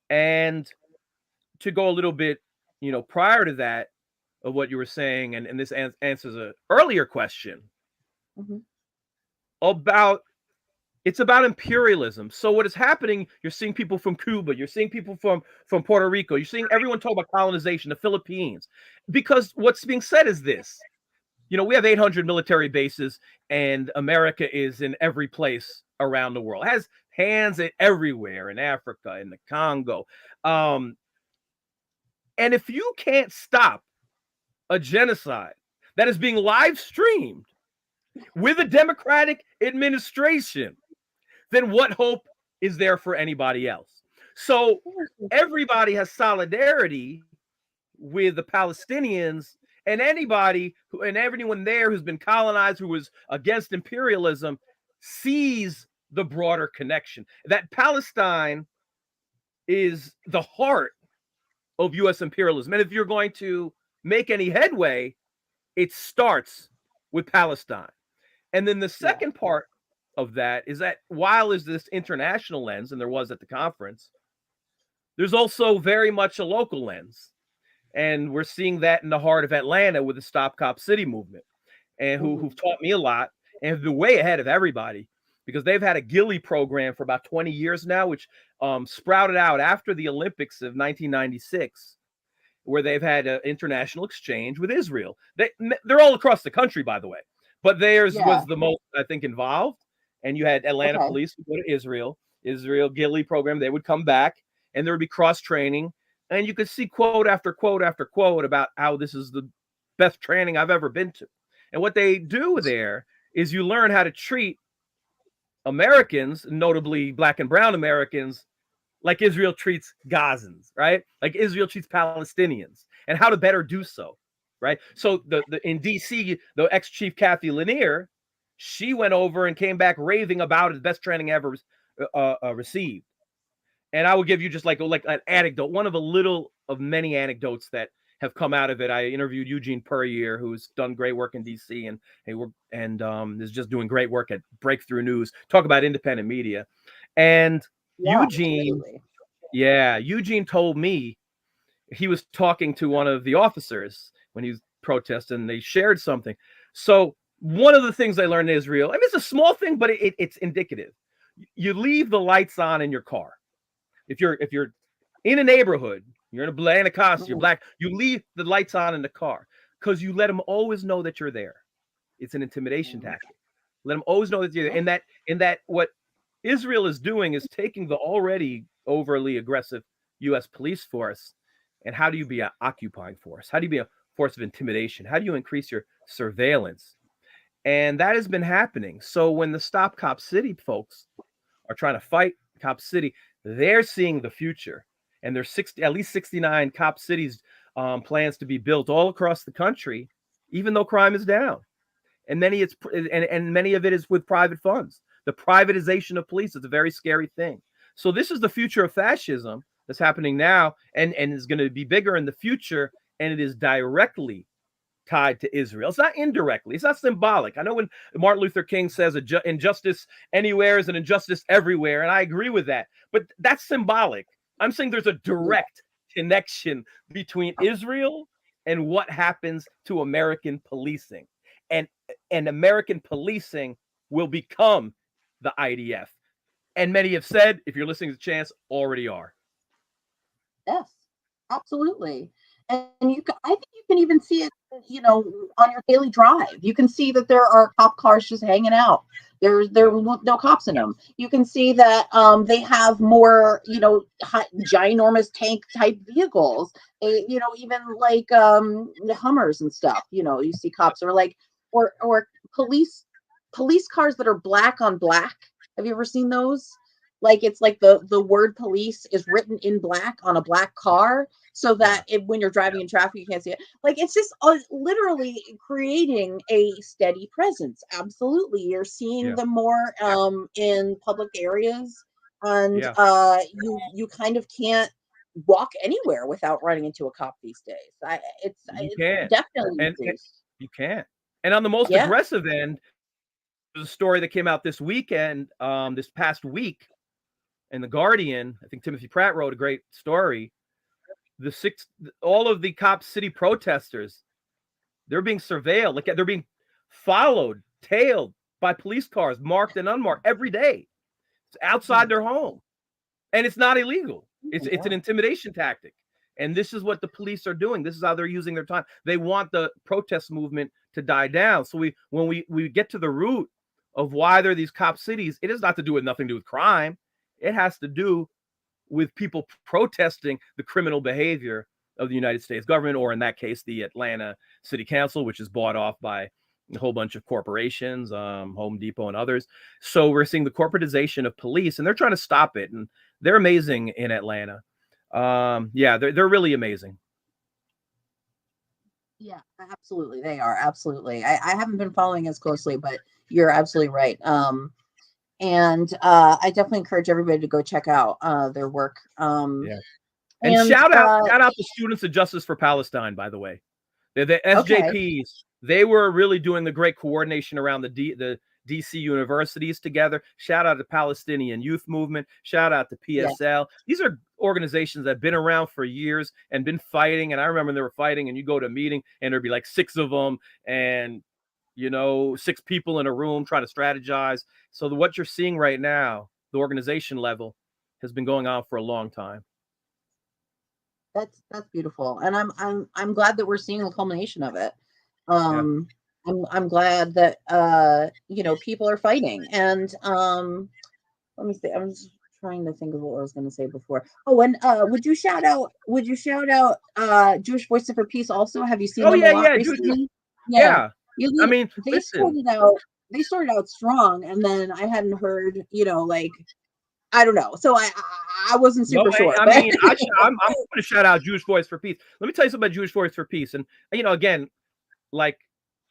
and to go a little bit, prior to that of what you were saying, and this answers an earlier question Mhm. about it's about imperialism. So what is happening, you're seeing people from Cuba, you're seeing people from Puerto Rico, you're seeing everyone talk about colonization, the Philippines, because what's being said is this. We have 800 military bases, and America is in every place around the world. It has hands everywhere in Africa, in the Congo. And if you can't stop a genocide that is being live streamed with a Democratic administration, then what hope is there for anybody else? So everybody has solidarity with the Palestinians, and everyone there who's been colonized, who was against imperialism, sees the broader connection. That Palestine is the heart of U.S. imperialism. And if you're going to make any headway, it starts with Palestine. And then the second part of that is that while is this international lens, and there was at the conference, there's also very much a local lens. And we're seeing that in the heart of Atlanta with the Stop Cop City movement, and who've taught me a lot and have been way ahead of everybody, because they've had a Gilly program for about 20 years now, which sprouted out after the Olympics of 1996, where they've had an international exchange with Israel. They're all across the country, by the way, but theirs was the most, I think, involved. And you had Atlanta Okay. police would go to Israel Gilly program. They would come back, and there would be cross training, and you could see quote after quote after quote about how this is the best training I've ever been to. And what they do there is you learn how to treat Americans, notably Black and brown Americans, like Israel treats Gazans, right? Like Israel treats Palestinians, and how to better do so, right? So the in DC, the ex-chief Kathy Lanier, she went over and came back raving about it, best training ever received. And I will give you just like an anecdote, one of many anecdotes that have come out of it. I interviewed Eugene Puryear, who's done great work in DC and is just doing great work at Breakthrough News. Talk about independent media. And Yeah, Eugene, absolutely. Eugene told me he was talking to one of the officers when he was protesting, and they shared something. So one of the things I learned in Israel, I mean, it's a small thing, but it's indicative. You leave the lights on in your car. If you're in a neighborhood, you're in a Anacostia, you're Mhm. Black, you leave the lights on in the car, because you let them always know that you're there. It's an intimidation Mhm. tactic. Let them always know that you're there. Yeah. In that what Israel is doing is taking the already overly aggressive U.S. police force, and how do you be an occupying force? How do you be a force of intimidation? How do you increase your surveillance? And that has been happening. So when the Stop Cop City folks are trying to fight Cop City, they're seeing the future, and there's at least 69 Cop Cities plans to be built all across the country, even though crime is down, and many of it is with private funds. The privatization of police is a very scary thing. So this is the future of fascism that's happening now, and is going to be bigger in the future, and it is directly tied to Israel. It's not indirectly. It's not symbolic. I know when Martin Luther King says injustice anywhere is an injustice everywhere, and I agree with that. But that's symbolic. I'm saying there's a Yeah. direct connection between Israel and what happens to American policing. And American policing will become the IDF. And many have said, if you're listening to Chance, already are. Yes, absolutely. And I think you can even see it, on your daily drive. You can see that there are cop cars just hanging out. There were no cops in them. You can see that they have more, ginormous tank type vehicles. Even like the Hummers and stuff. You see cops or like or police cars that are black on black. Have you ever seen those? Like it's like the word police is written in black on a black car so that when you're driving in traffic, you can't see it. Like it's just literally creating a steady presence. Absolutely. You're seeing them more in public areas and you kind of can't walk anywhere without running into a cop these days. It's You can't. definitely And increased. you can't. And on the most Yeah. aggressive end, there's a story that came out this weekend, this past week in the Guardian. I think Timothy Pratt wrote a great story. All of the Cop City protesters, they're being surveilled, like they're being followed, tailed by police cars, marked and unmarked every day. It's outside their home, and it's not illegal. It's an intimidation tactic, and this is what the police are doing. This is how they're using their time. They want the protest movement to die down. So when we get to the root of why there are these cop cities, it has nothing to do with crime. It has to do with people protesting the criminal behavior of the United States government, or in that case, the Atlanta City Council, which is bought off by a whole bunch of corporations, Home Depot and others. So we're seeing the corporatization of police, and they're trying to stop it. And they're amazing in Atlanta. They're really amazing. Yeah, absolutely. They are. Absolutely. I haven't been following as closely, but you're absolutely right. And I definitely encourage everybody to go check out their work. And shout out to Students of Justice for Palestine, by the way. The SJPs, they were really doing the great coordination around the DC universities together. Shout out to Palestinian Youth Movement. Shout out to PSL. These are organizations that have been around for years and been fighting. And I remember they were fighting, and you go to a meeting and there'd be like 6 of them, and 6 people in a room trying to strategize. So what you're seeing right now, the organization level, has been going on for a long time. That's beautiful, and I'm glad that we're seeing the culmination of it. I'm glad that people are fighting, and let me see. I'm just trying to think of what I was going to say before. Oh, and would you shout out Jewish Voices for Peace also? Have you seen them a lot recently? Yeah. I mean, they started out strong, and then I hadn't heard, I don't know. So I wasn't super sure. I mean, I'm going to shout out Jewish Voice for Peace. Let me tell you something about Jewish Voice for Peace. And, again, like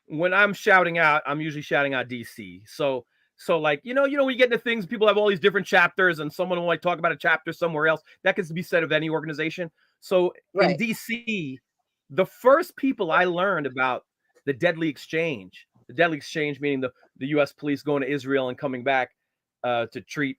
when I'm shouting out, I'm usually shouting out DC. So like, when you get into things, people have all these different chapters, and someone will like talk about a chapter somewhere else. That can be said of any organization. So in DC, the first people I learned about the deadly exchange meaning the U.S. police going to Israel and coming back to treat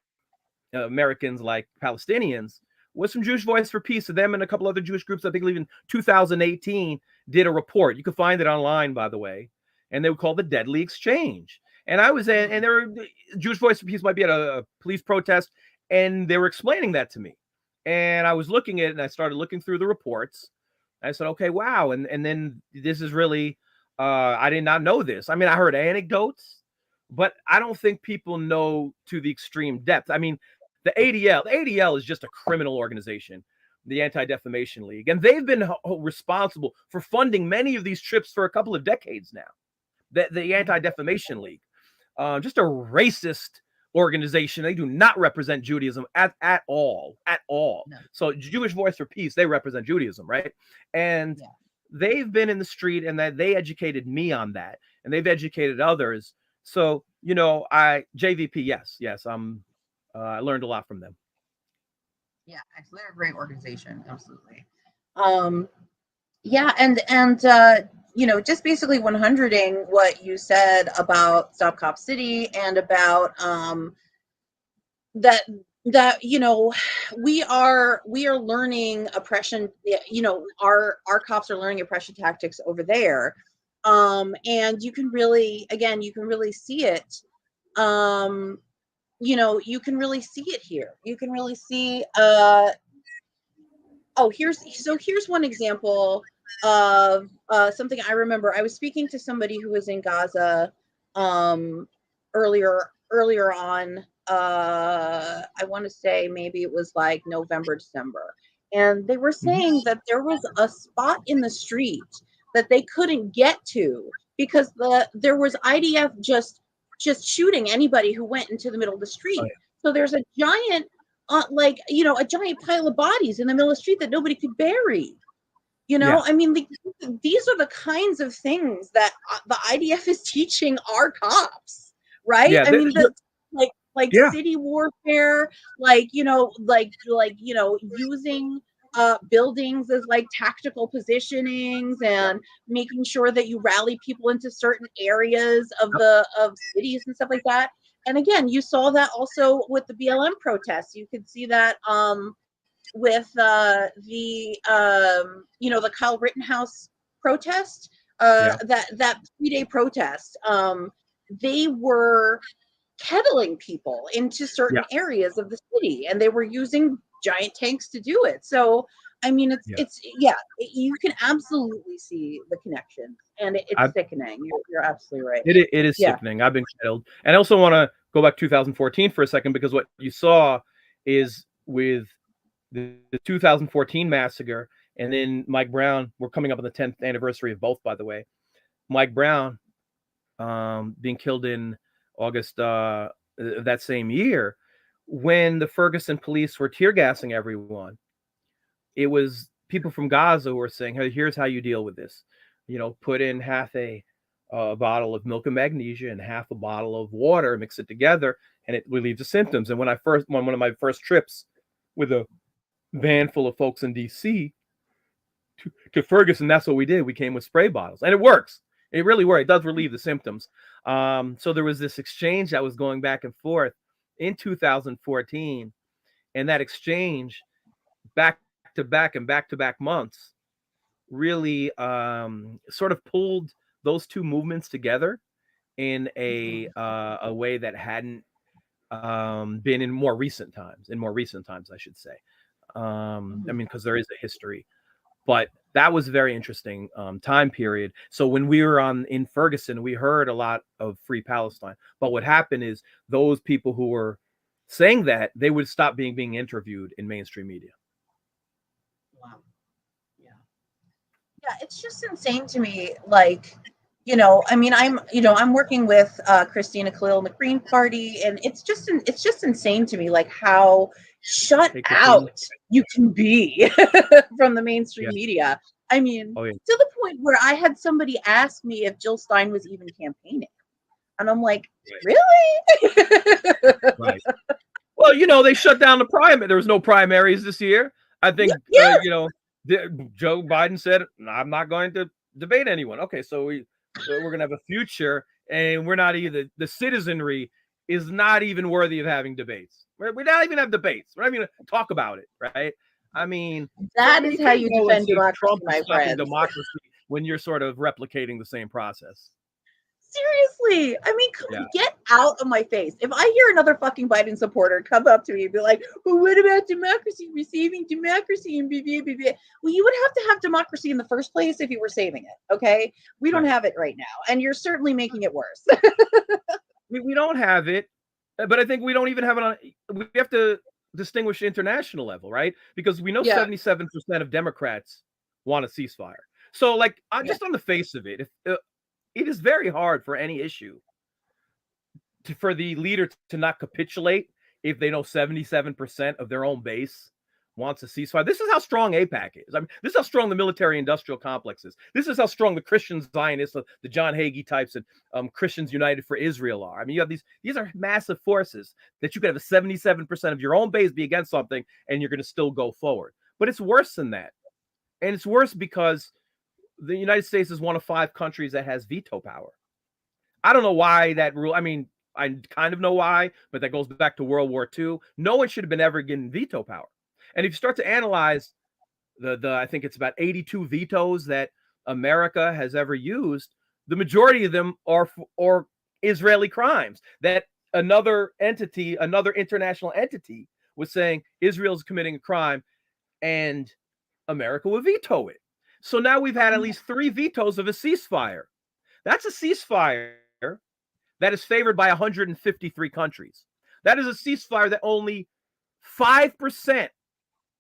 Americans like Palestinians, was from Jewish Voice for Peace. So them and a couple other Jewish groups, I think even 2018, did a report. You can find it online, by the way. And they were called the Deadly Exchange. And I was in, and there were Jewish Voice for Peace might be at a police protest, and they were explaining that to me. And I was looking at it, and I started looking through the reports. I said, okay, wow. And then this is really, I did not know this. I mean, I heard anecdotes, but I don't think people know to the extreme depth. I mean, the ADL is just a criminal organization, the Anti-Defamation League. And they've been responsible for funding many of these trips for a couple of decades now. The Anti-Defamation League, just a racist organization. They do not represent Judaism at all. No. So Jewish Voice for Peace, they represent Judaism, right? And they've been in the street, and that they educated me on that, and they've educated others. So, JVP, yes, I learned a lot from them. Yeah, actually, they're a great organization. Absolutely. Just basically 100ing what you said about Stop Cop City and about that we are learning oppression. Our cops are learning oppression tactics over there, and you can really see it. You can really see it here. You can really see. Here's one example of something I remember. I was speaking to somebody who was in Gaza earlier earlier on. I want to say maybe it was like November, December, and they were Mhm. saying that there was a spot in the street that they couldn't get to because there was IDF just shooting anybody who went into the middle of the Oh, street. So there's a giant, like a giant pile of bodies in the middle of the street that nobody could bury. yeah. I mean, these are the kinds of things that the IDF is teaching our cops, right? Yeah. I mean, the like Yeah. city warfare, using buildings as like tactical positionings Yeah. and making sure that you rally people into certain areas of Yep. cities and stuff like that. And again, you saw that also with the BLM protests. You could see that with the Kyle Rittenhouse protest, Yeah. that 3-day protest. They were kettling people into Yeah. certain areas of the city, and they were using giant tanks to do it. So, I mean, Yeah. it's yeah, you can absolutely see the connection, and it's I, sickening. You're absolutely right. it is Yeah. sickening. I've been killed, and I also want to go back 2014 for a second because what you saw is with the 2014 massacre, and then Mike Brown. We're coming up on the 10th anniversary of both, by the way. Mike Brown being killed in August that same year, when the Ferguson police were tear gassing everyone. It was people from Gaza who were saying, "Hey, here's how you deal with this. Put in half a bottle of milk and magnesia and half a bottle of water, mix it together, and it relieves the symptoms." And when I first, one of my first trips with a van full of folks in DC to Ferguson, that's what we did. We came with spray bottles, and it works. It really works. It does relieve the symptoms. So there was this exchange that was going back and forth in 2014, and that exchange back back to back months really sort of pulled those two movements together in Mhm. a way that hadn't been in more recent times. In more recent times, I should say. I Mhm. mean, because there is a history, but that was a very interesting time period. So when we were in Ferguson, we heard a lot of Free Palestine. But what happened is those people who were saying that, they would stop being interviewed in mainstream media. Wow. Yeah. Yeah, it's just insane to me. Like, I mean, I'm working with Christina Khalil in the Green Party, and it's just insane to me, like how shut Take your team. out you can be from the Yeah. mainstream media. I mean, Oh yeah. to the point where I had somebody ask me if Jill Stein was even campaigning, and I'm like, really? Right. Well, they shut down the primary. There was no primaries this year. I think Yeah. Joe Biden said, "I'm not going to debate anyone." Okay, so we're going to have a future, and we're not either. The citizenry is not even worthy of having debates. We're not even have debates. We're not even going to talk about it, right? I mean, so That you is how can't you go and defend say democracy, Trump is my stopping friends. democracy when you're sort of replicating the same process. Seriously, I mean, Yeah. get out of my face. If I hear another fucking Biden supporter come up to me and be like, "Well, what about democracy? Receiving democracy and blah, blah, blah, blah." Well, you would have to have democracy in the first place if you were saving it. Okay, we don't Right. have it right now, and you're certainly making it worse. We don't have it, but I think we don't even have it on. We have to distinguish international level, right? Because we know Yeah, 77% of Democrats want a ceasefire. So, like, yeah, just on the face of it, if, it is very hard for any issue for the leader to not capitulate if they know 77% of their own base wants a ceasefire. This is how strong APAC is. I mean, this is how strong the military-industrial complex is. This is how strong the Christian Zionists, the John Hagee types, and Christians United for Israel are. I mean, you have these are massive forces that you could have a 77% of your own base be against something, and you're going to still go forward. But it's worse than that, and it's worse because the United States is one of 5 countries that has veto power. I don't know why that rule. I mean, I kind of know why, but that goes back to World War II. No one should have been ever given veto power. And if you start to analyze the I think it's about 82 vetoes that America has ever used, the majority of them are Israeli crimes that another entity, another international entity was saying Israel's committing a crime and America would veto it. So now we've had at least 3 vetoes of a ceasefire. That's a ceasefire that is favored by 153 countries. That is a ceasefire that only 5%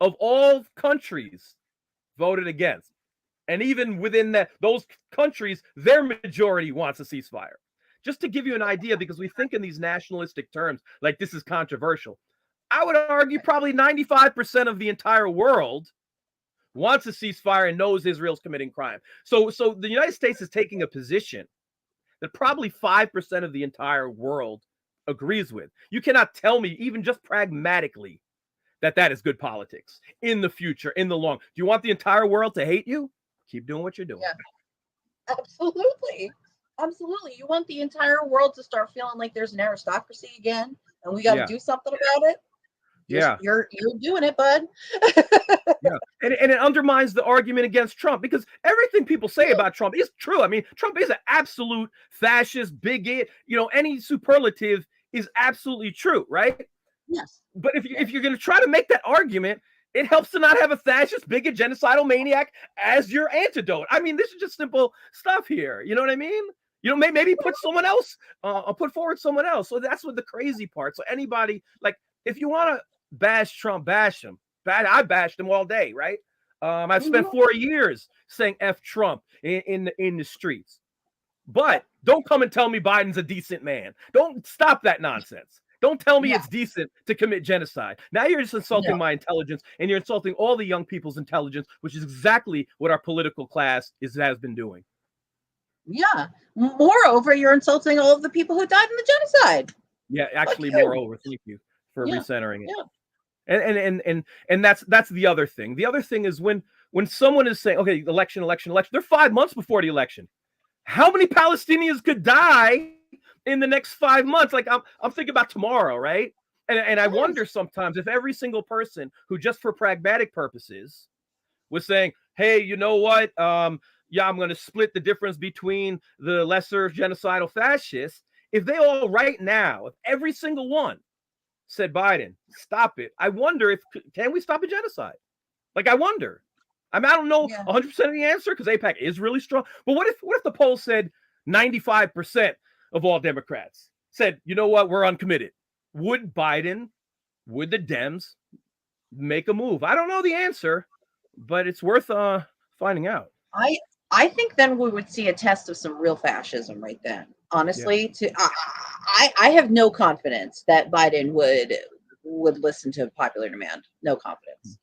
of all countries voted against. And even within those countries, their majority wants a ceasefire. Just to give you an idea, because we think in these nationalistic terms, like this is controversial. I would argue probably 95% of the entire world wants a ceasefire and knows Israel's committing crime. So the United States is taking a position that probably 5% of the entire world agrees with. You cannot tell me, even just pragmatically, that is good politics in the future, in the long. Do you want the entire world to hate you? Keep doing what you're doing. Yeah, absolutely. Absolutely. You want the entire world to start feeling like there's an aristocracy again, and we got to do something about it. You're doing it, bud. Yeah, and it undermines the argument against Trump, because everything people say about Trump is true. I mean, Trump is an absolute fascist, bigot. Any superlative is absolutely true, right? Yes. But if you're going to try to make that argument, it helps to not have a fascist, bigot, genocidal maniac as your antidote. I mean, this is just simple stuff here. You know what I mean? Maybe put someone else, put forward someone else. So that's what the crazy part. So anybody, like, if you want to bash Trump, bash him. I bashed him all day, right? I've spent 4 years saying F Trump in the streets. But don't come and tell me Biden's a decent man. Don't stop that nonsense. Don't tell me it's decent to commit genocide. Now you're just insulting my intelligence, and you're insulting all the young people's intelligence, which is exactly what our political class has been doing. Yeah. Moreover, you're insulting all of the people who died in the genocide. Yeah, actually, moreover, thank you for recentering it. Yeah. And that's the other thing. The other thing is when someone is saying, okay, election, they're 5 months before the election. How many Palestinians could die in the next 5 months? Like I'm thinking about tomorrow, right? And I wonder sometimes if every single person who, just for pragmatic purposes, was saying, hey, you know what? I'm going to split the difference between the lesser genocidal fascists. If they all right now, if every single one said, Biden, stop it, I wonder can we stop a genocide? Like, I wonder. I mean, I don't know 100% of the answer, because AIPAC is really strong. But what if the poll said 95% of all Democrats said, you know what, we're uncommitted? Would the Dems make a move? I don't know the answer, but it's worth finding out. I think then we would see a test of some real fascism right then. Honestly, I have no confidence that Biden would listen to popular demand. No confidence.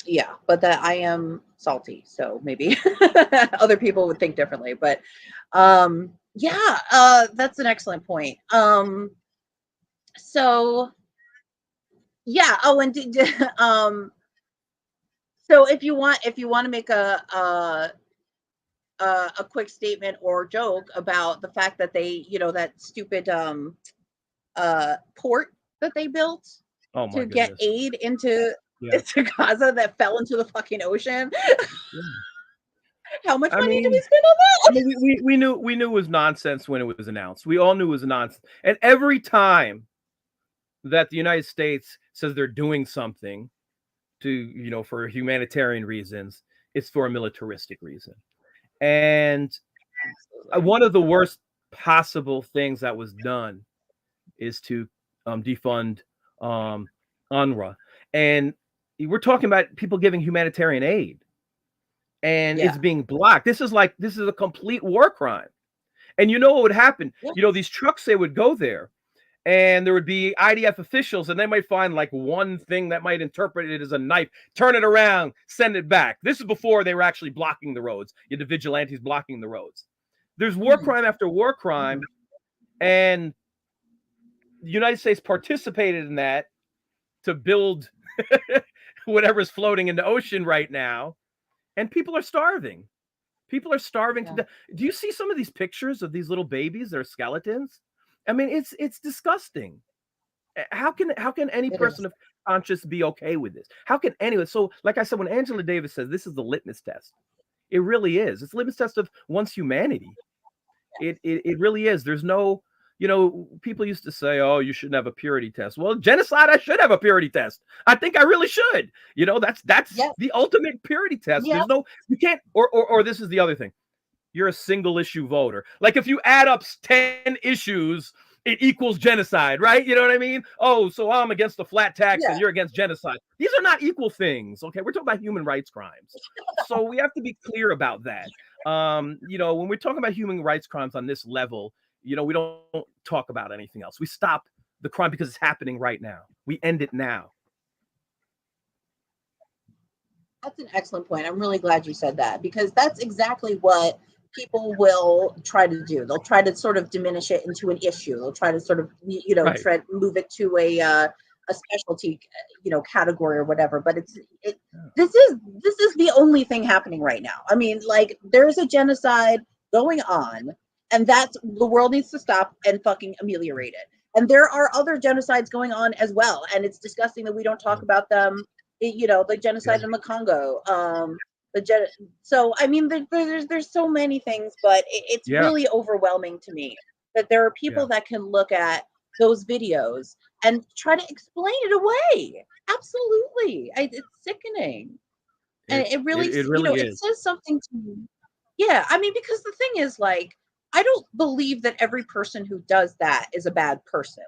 Yeah, but that I am salty, so maybe other people would think differently. But that's an excellent point. So yeah. Oh, and so if you want to make a quick statement or joke about the fact that they, that stupid port that they built to get aid into Gaza that fell into the fucking ocean. How much money did we spend on that? I mean, we knew it was nonsense when it was announced. We all knew it was nonsense. And every time that the United States says they're doing something to, for humanitarian reasons, it's for a militaristic reason. And one of the worst possible things that was done is to defund UNRWA. And we're talking about people giving humanitarian aid, and it's being blocked. This is a complete war crime. And you know what would happen? These trucks, they would go there, and there would be IDF officials, and they might find like one thing that might interpret it as a knife, turn it around, send it back. This is before they were actually blocking the roads. You had the vigilantes blocking the roads. There's war crime after war crime, and the United States participated in that to build whatever's floating in the ocean right now, and people are starving. People are starving to death. Do you see some of these pictures of these little babies that are skeletons? I mean, it's disgusting. How can any person of conscience be okay with this? How can anyone? So, like I said, when Angela Davis says this is the litmus test, it really is. It's a litmus test of one's humanity. It really is. There's no, people used to say, oh, you shouldn't have a purity test. Well, genocide, I should have a purity test. I think I really should. That's the ultimate purity test. There's no, you can't, or this is the other thing. you're a single issue voter. Like if you add up 10 issues, it equals genocide, right? You know what I mean? Oh, so I'm against the flat tax and you're against genocide. These are not equal things, okay? We're talking about human rights crimes. So we have to be clear about that. When we're talking about human rights crimes on this level, we don't talk about anything else. We stop the crime because it's happening right now. We end it now. That's an excellent point. I'm really glad you said that, because that's exactly what people will try to do. They'll try to sort of diminish it into an issue. They'll try to sort of, Right. try to move it to a specialty, category or whatever. But this is the only thing happening right now. I mean, like, there's a genocide going on, and that's the world needs to stop and fucking ameliorate it. And there are other genocides going on as well, and it's disgusting that we don't talk about them. The genocide in the Congo. So I mean, there's so many things, but it's really overwhelming to me that there are people that can look at those videos and try to explain it away. Absolutely, it's sickening, and it really, it really it is. says something to me. Yeah, I mean, because the thing is, like, I don't believe that every person who does that is a bad person.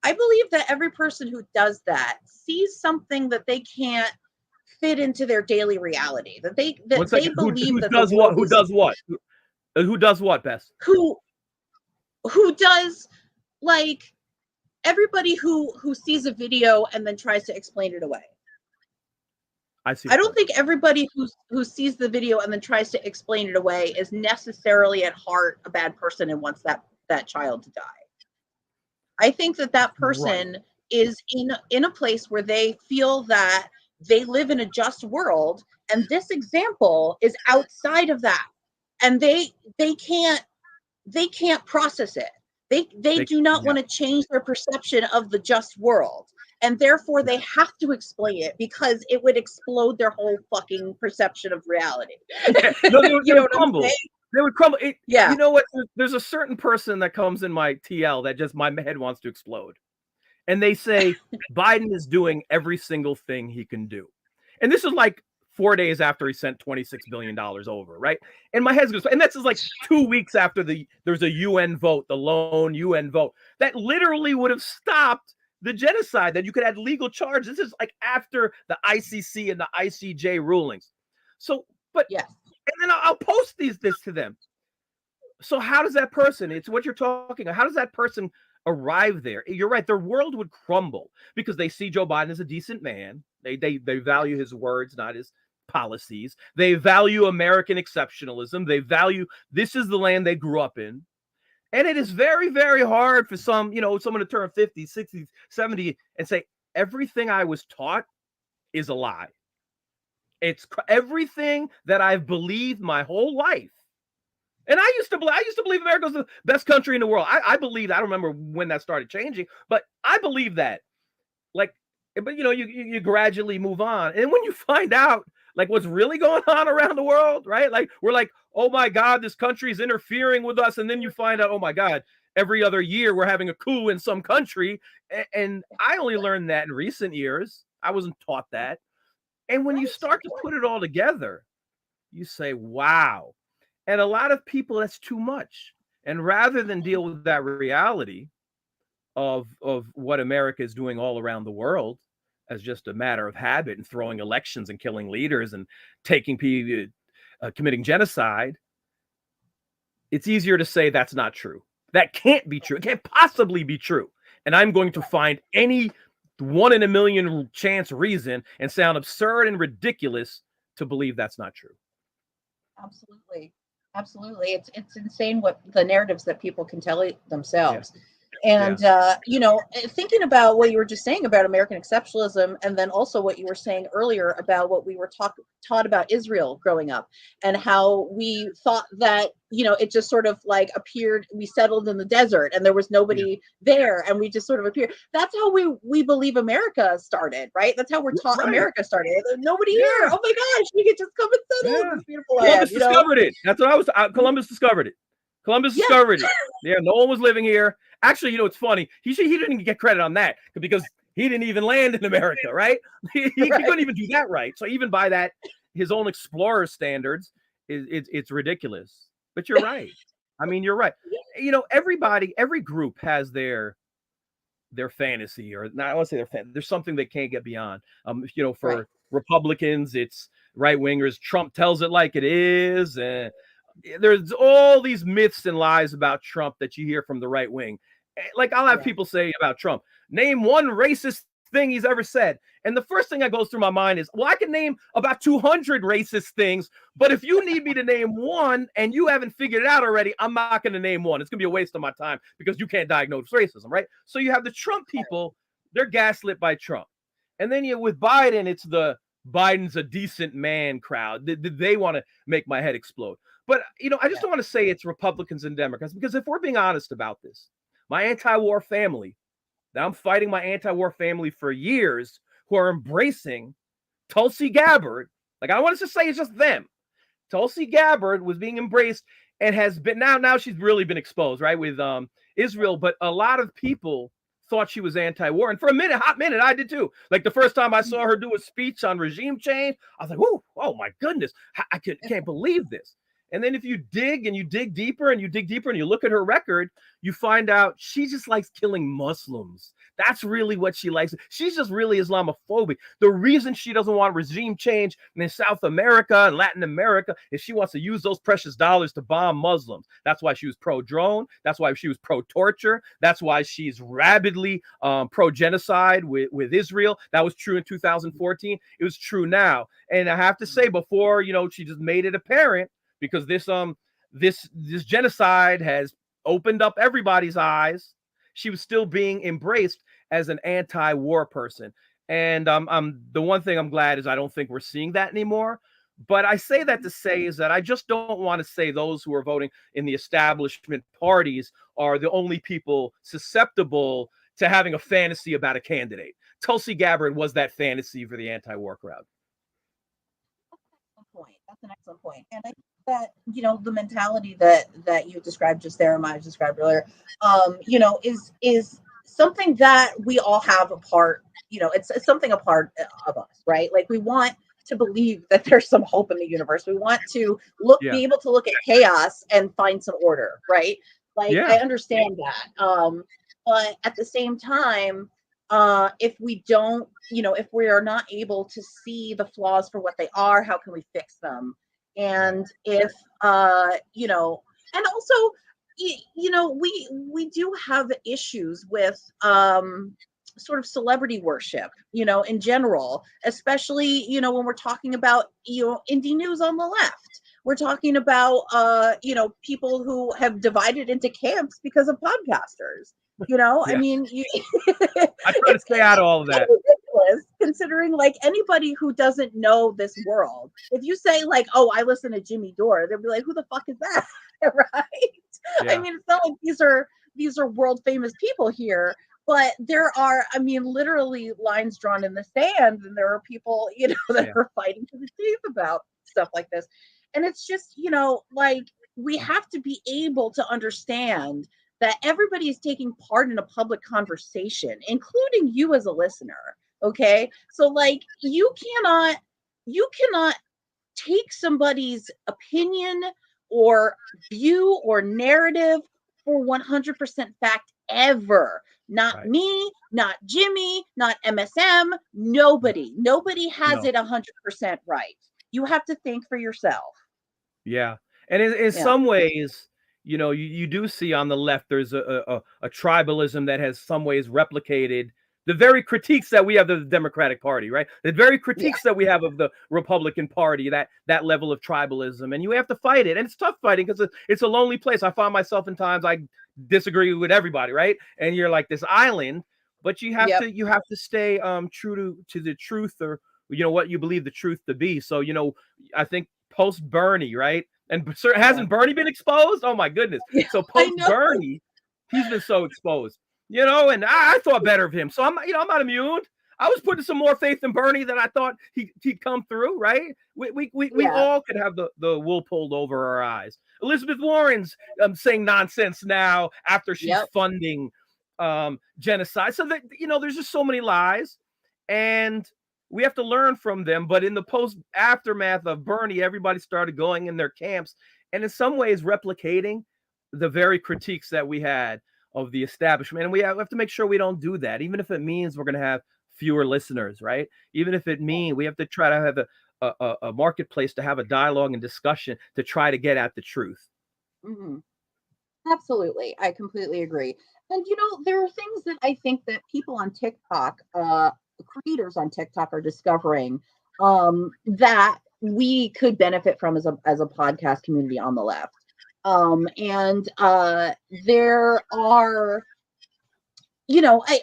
I believe that every person who does that sees something that they can't fit into their daily reality. That they believe that the world who does what? Who does what, Bess? Who does, like, everybody who sees a video and then tries to explain it away. I don't think everybody who sees the video and then tries to explain it away is necessarily at heart a bad person and wants that child to die. I think that person is in a place where they feel that they live in a just world, and this example is outside of that, and they can't process it. They do not want to change their perception of the just world, and therefore they have to explain it because it would explode their whole fucking perception of reality. No, they would crumble. They would crumble. You know what? There's a certain person that comes in my TL that just my head wants to explode. And they say Biden is doing every single thing he can do. And this is like 4 days after he sent $26 billion over, right? And my head's going to, and that's just like 2 weeks after there's a UN vote, the lone UN vote, that literally would have stopped the genocide, that you could add legal charges. This is like after the ICC and the ICJ rulings. So, but yes. And then I'll post this to them. So how does that person, it's what you're talking about, how does that person arrive there? You're right, their world would crumble because they see Joe Biden as a decent man. They value his words, not his policies. They value American exceptionalism. They value, this is the land they grew up in. And it is very, very hard for someone to turn 50, 60, 70 and say, everything I was taught is a lie. It's everything that I've believed my whole life. And I used to believe America was the best country in the world. I believed, I don't remember when that started changing, but I believe that. But you gradually move on. And when you find out like what's really going on around the world, right? Like we're like, oh my God, this country is interfering with us. And then you find out, oh my God, every other year we're having a coup in some country. And I only learned that in recent years. I wasn't taught that. And when you start to put it all together, you say, wow. And a lot of people, that's too much. And rather than deal with that reality of what America is doing all around the world as just a matter of habit and throwing elections and killing leaders and taking people, committing genocide, it's easier to say that's not true. That can't be true. It can't possibly be true. And I'm going to find any 1 in a million chance reason and sound absurd and ridiculous to believe that's not true. Absolutely. It's insane what the narratives that people can tell themselves. Yeah. And, thinking about what you were just saying about American exceptionalism, and then also what you were saying earlier about what we were taught about Israel growing up, and how we thought that, it just sort of like appeared, we settled in the desert and there was nobody there and we just sort of appeared. That's how we believe America started, right? That's how we're taught America started. Nobody here. Oh my gosh, we could just come and settle in this beautiful land. Columbus discovered it. That's what I was, Columbus discovered it. Discovered it. Yeah, no one was living here. Actually, it's funny. He didn't even get credit on that because he didn't even land in America, right? He couldn't even do that right. So even by that, his own explorer standards, it's ridiculous. But you're right. I mean, you're right. Everybody, every group has their fantasy, or not, I want to say there's something they can't get beyond. Right. For Republicans, it's right wingers. Trump tells it like it is, and there's all these myths and lies about Trump that you hear from the right wing. Like I'll have Yeah. people say about Trump, name one racist thing he's ever said. And the first thing that goes through my mind is, well, I can name about 200 racist things, but if you need me to name one and you haven't figured it out already, I'm not going to name one. It's going to be a waste of my time because you can't diagnose racism, right? So you have the Trump people, they're gaslit by Trump. And then with Biden, it's the Biden's a decent man crowd. They want to make my head explode. But, I just Yeah. don't want to say it's Republicans and Democrats, because if we're being honest about this, my anti-war family, that I'm fighting my anti-war family for years, who are embracing Tulsi Gabbard, like I want to say it's just them. Tulsi Gabbard was being embraced and has been now she's really been exposed, right, with Israel. But a lot of people thought she was anti-war, and for a hot minute, I did too. Like the first time I saw her do a speech on regime change, I was like, "Whoa, oh my goodness, I can't believe this." And then if you dig and you dig deeper and you dig deeper and you look at her record, you find out she just likes killing Muslims. That's really what she likes. She's just really Islamophobic. The reason she doesn't want regime change in South America and Latin America is she wants to use those precious dollars to bomb Muslims. That's why she was pro-drone. That's why she was pro-torture. That's why she's rabidly pro-genocide with Israel. That was true in 2014. It was true now. And I have to say, before, she just made it apparent, because this genocide has opened up everybody's eyes, she was still being embraced as an anti-war person. And the one thing I'm glad is I don't think we're seeing that anymore. But I say that to say is that I just don't want to say those who are voting in the establishment parties are the only people susceptible to having a fantasy about a candidate. Tulsi Gabbard was that fantasy for the anti-war crowd. Point. That's an excellent point. And I think that, the mentality that you described just there, and Maya described earlier, is something that we all have a part, it's something a part of us, right? Like we want to believe that there's some hope in the universe. We want to Yeah. be able to look at chaos and find some order, right? Like Yeah. I understand that. But at the same time, if we don't, if we are not able to see the flaws for what they are, how can we fix them? And if and also, we do have issues with sort of celebrity worship, in general, especially, when we're talking about, indie news on the left. We're talking about people who have divided into camps because of podcasters. I Yeah. mean, I try to stay out of all of that. ridiculous, considering like anybody who doesn't know this world. If you say like, "Oh, I listen to Jimmy Dore," they'll be like, "Who the fuck is that?" Right? I Yeah. mean, it's not like these are world famous people here, but there are, I mean, literally lines drawn in the sand, and there are people, that are fighting to the teeth about stuff like this. And it's just, like we have to be able to understand that everybody is taking part in a public conversation, including you as a listener. Okay. So like you cannot take somebody's opinion or view or narrative for 100% fact ever. Not Right. me, not Jimmy, not MSM. Nobody has No. it 100% right. You have to think for yourself. Yeah. And in Yeah. some ways, you do see on the left, there's a tribalism that has some ways replicated the very critiques that we have of the Democratic Party, right? The very Yeah. critiques that we have of the Republican Party, that level of tribalism. And you have to fight it. And it's tough fighting because it's a lonely place. I find myself in times I disagree with everybody, right? And you're like this island, but Yep. you have to stay true to the truth, or what you believe the truth to be. So, I think post Bernie, right? And sir, Yeah. hasn't Bernie been exposed? Oh my goodness. Yeah. So I post know. Bernie, he's been so exposed. And I thought better of him. So I'm not immune. I was putting some more faith in Bernie than I thought he'd come through, right? We Yeah. all could have the wool pulled over our eyes. Elizabeth Warren's saying nonsense now after she's Yep. funding genocide. So that there's just so many lies, and we have to learn from them. But in the post aftermath of Bernie, everybody started going in their camps, and in some ways replicating the very critiques that we had of the establishment. And we have to make sure we don't do that, even if it means we're going to have fewer listeners, right? Even if it means we have to try to have a marketplace to have a dialogue and discussion to try to get at the truth. Hmm. Absolutely. I completely agree. And there are things that I think that people on TikTok, creators on TikTok are discovering that we could benefit from as a podcast community on the left. And there are, I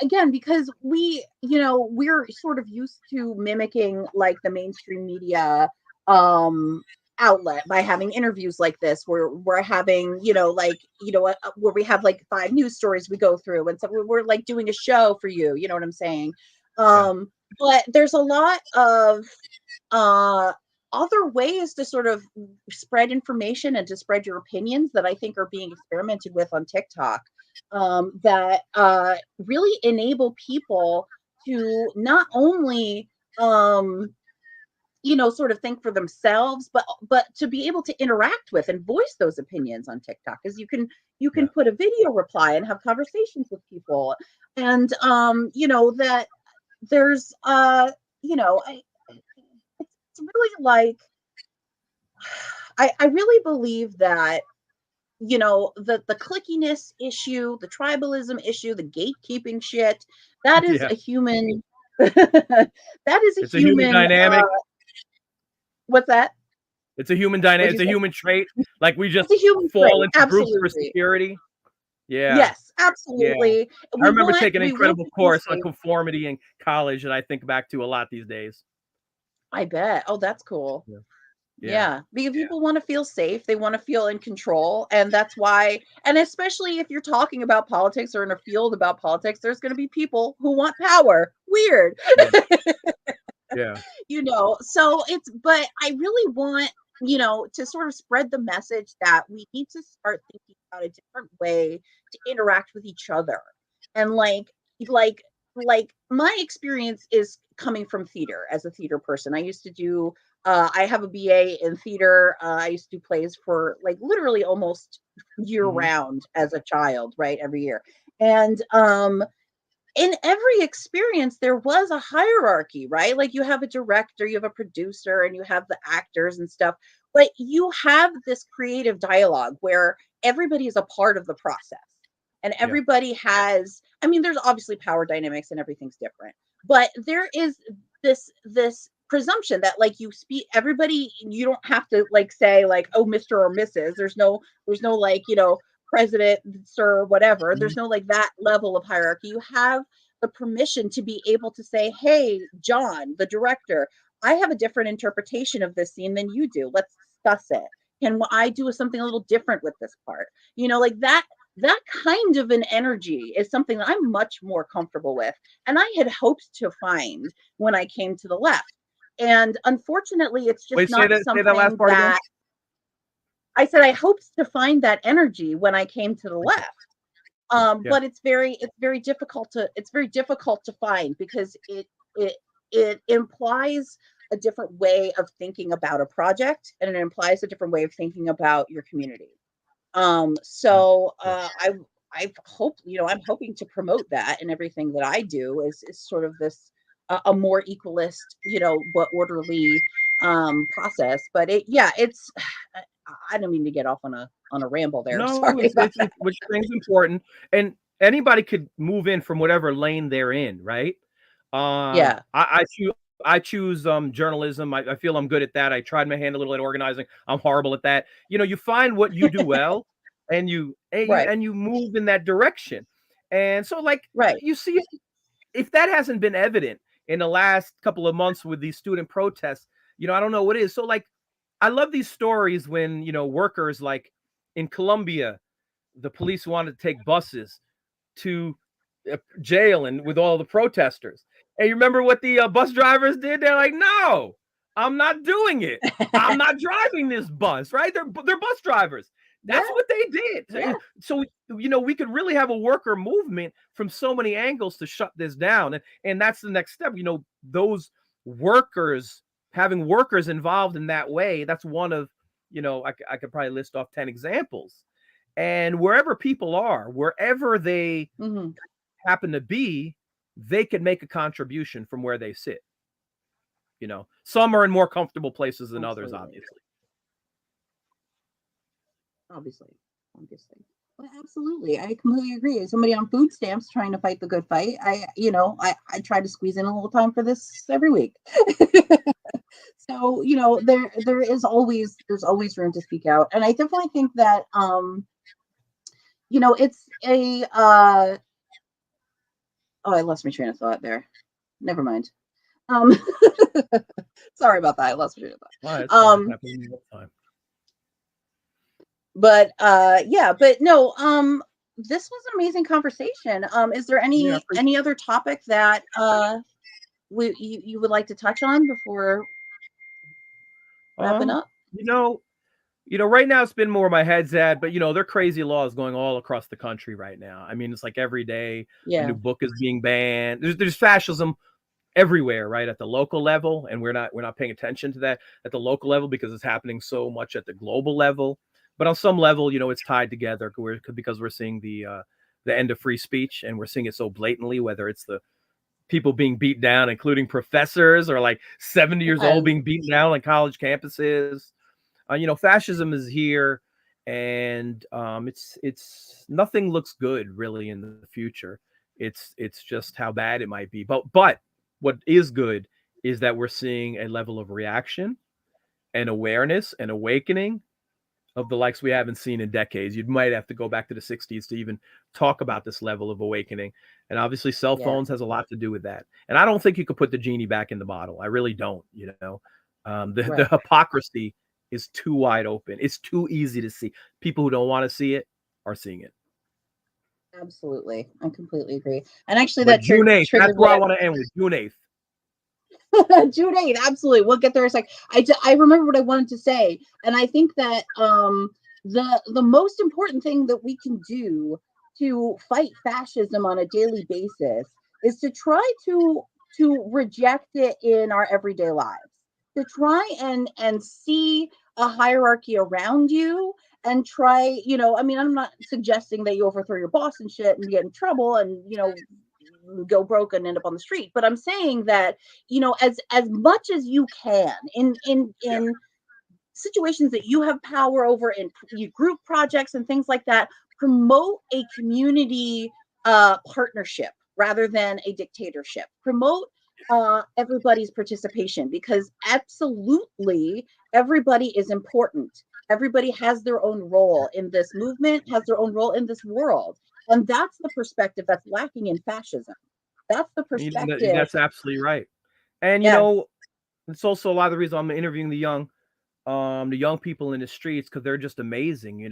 again, because we're sort of used to mimicking like the mainstream media outlet by having interviews like this, where we're having, where we have like 5 news stories we go through, and so we're like doing a show for you. You know what I'm saying? Yeah. But there's a lot of uh other ways to sort of spread information and to spread your opinions that I think are being experimented with on TikTok, that really enable people to not only sort of think for themselves, but to be able to interact with and voice those opinions on TikTok, because you can Yeah. put a video reply and have conversations with people, and that there's it's really like, I really believe that the clickiness issue, the tribalism issue, the gatekeeping shit, that is Yeah. a human that is a It's a human human dynamic. what's that? It's a human What'd dynamic. you It's a say? human trait. Like we just It's a human fall trait, into groups for absolutely. security. Yeah. Yes, Yeah. absolutely. I We remember want taking an we want incredible to feel course on safe. conformity in college that I think back to a lot these days. I bet. Oh, that's cool. Yeah. Yeah. Yeah, because Yeah. people want to feel safe, they want to feel in control, and that's why, and especially if you're talking about politics or in a field about politics, there's going to be people who want power. Weird. Yeah. Yeah. So but I really want, to sort of spread the message that we need to start thinking about a different way to interact with each other. And like like my experience is coming from theater. As a theater person, I used to do I have a BA in theater. I used to do plays for like literally almost year Hmm. round as a child, right? Every year. And in every experience there was a hierarchy, right? Like you have a director, you have a producer, and you have the actors and stuff, but you have this creative dialogue where everybody is a part of the process, and Yeah. everybody has, I mean, there's obviously power dynamics and everything's different, but there is this presumption that like you speak everybody, you don't have to like say like, oh, Mr. or Mrs. There's no like, president, sir, whatever. Mhm. There's no like that level of hierarchy. You have the permission to be able to say, hey, John, the director, I have a different interpretation of this scene than you do. Let's discuss it. Can I do something a little different with this part? Like that kind of an energy is something that I'm much more comfortable with. And I had hoped to find when I came to the left. And unfortunately, it's just Wait, say not that last something part again. that I said I hoped to find that energy when I came to the Okay. left. Yeah. But it's very difficult to find, because it implies a different way of thinking about a project, and it implies a different way of thinking about your community. Yeah. So Yeah. I'm hoping to promote that in everything that I do, is sort of this a more equalist, but orderly process. But it's I don't mean to get off on a ramble there. No, Sorry about that. which thing's important, and anybody could move in from whatever lane they're in, right? Yeah. I choose journalism. I feel I'm good at that. I tried my hand a little at organizing. I'm horrible at that. You find what you do well, and Right. you move in that direction. And so, like, Right. you see, if that hasn't been evident in the last couple of months with these student protests, I don't know what is. So, like, I love these stories when workers, like in Colombia, the police wanted to take buses to jail and with all the protesters. And you remember what the bus drivers did? They're like, "No, I'm not doing it. I'm not driving this bus." Right? They're bus drivers. Yeah. That's what they did. Yeah. So we could really have a worker movement from so many angles to shut this down, and that's the next step. Those workers, having workers involved in that way. That's one of I could probably list off 10 examples. And wherever people are, wherever they Hmm. happen to be, they can make a contribution from where they sit. Some are in more comfortable places than others, Absolutely. obviously. Obviously. Obviously. Well, absolutely. I completely agree. As somebody on food stamps trying to fight the good fight, I try to squeeze in a little time for this every week. So, there's always room to speak out. And I definitely think that it's a oh, I lost my train of thought there. Never mind. Um Sorry about that. I lost my train of Well, thought. it's fine. Happens all the time. But yeah, but no, this was an amazing conversation. Is there Yeah, any other topic that you would like to touch on before wrapping um, up? you know, right now it's been more my head's at, but there are crazy laws going all across the country right now. I mean, it's like every day a new Yeah, book is being banned. There's fascism everywhere, right, at the local level, and we're not paying attention to that at the local level because it's happening so much at the global level. But on some level, it's tied together because we're seeing the end of free speech, and we're seeing it so blatantly, whether it's the people being beat down, including professors or like 70 years old yes, being beaten down on college campuses. Fascism is here, and it's nothing looks good really in the future. It's just how bad it might be. But what is good is that we're seeing a level of reaction and awareness and awakening of the likes we haven't seen in decades. You might have to go back to the 60s to even talk about this level of awakening. And obviously cell yeah, phones has a lot to do with that. And I don't think you could put the genie back in the bottle. I really don't. The right, hypocrisy is too wide open. It's too easy to see. People who don't want to see it are seeing it. absolutely. I completely agree. And actually, But that June 8th, that's triggered where what I I want to end with. June 8th. June 8th, absolutely. We'll get there in a sec. I remember what I wanted to say, and I think that the most important thing that we can do to fight fascism on a daily basis is to try to reject it in our everyday lives. To try and see a hierarchy around you and try, I mean, I'm not suggesting that you overthrow your boss and shit and get in trouble and, go broke and end up on the street, but I'm saying that as much as you can Yeah. in situations that you have power over in group projects and things like that, promote a community partnership rather than a dictatorship. Promote everybody's participation, because absolutely everybody is important. Everybody has their own role in this movement, has their own role in this world, and that's the perspective that's lacking in fascism. That's the perspective. That's absolutely right. And Yeah, it's also a lot of the reason I'm interviewing the young people in the streets, because they're just amazing.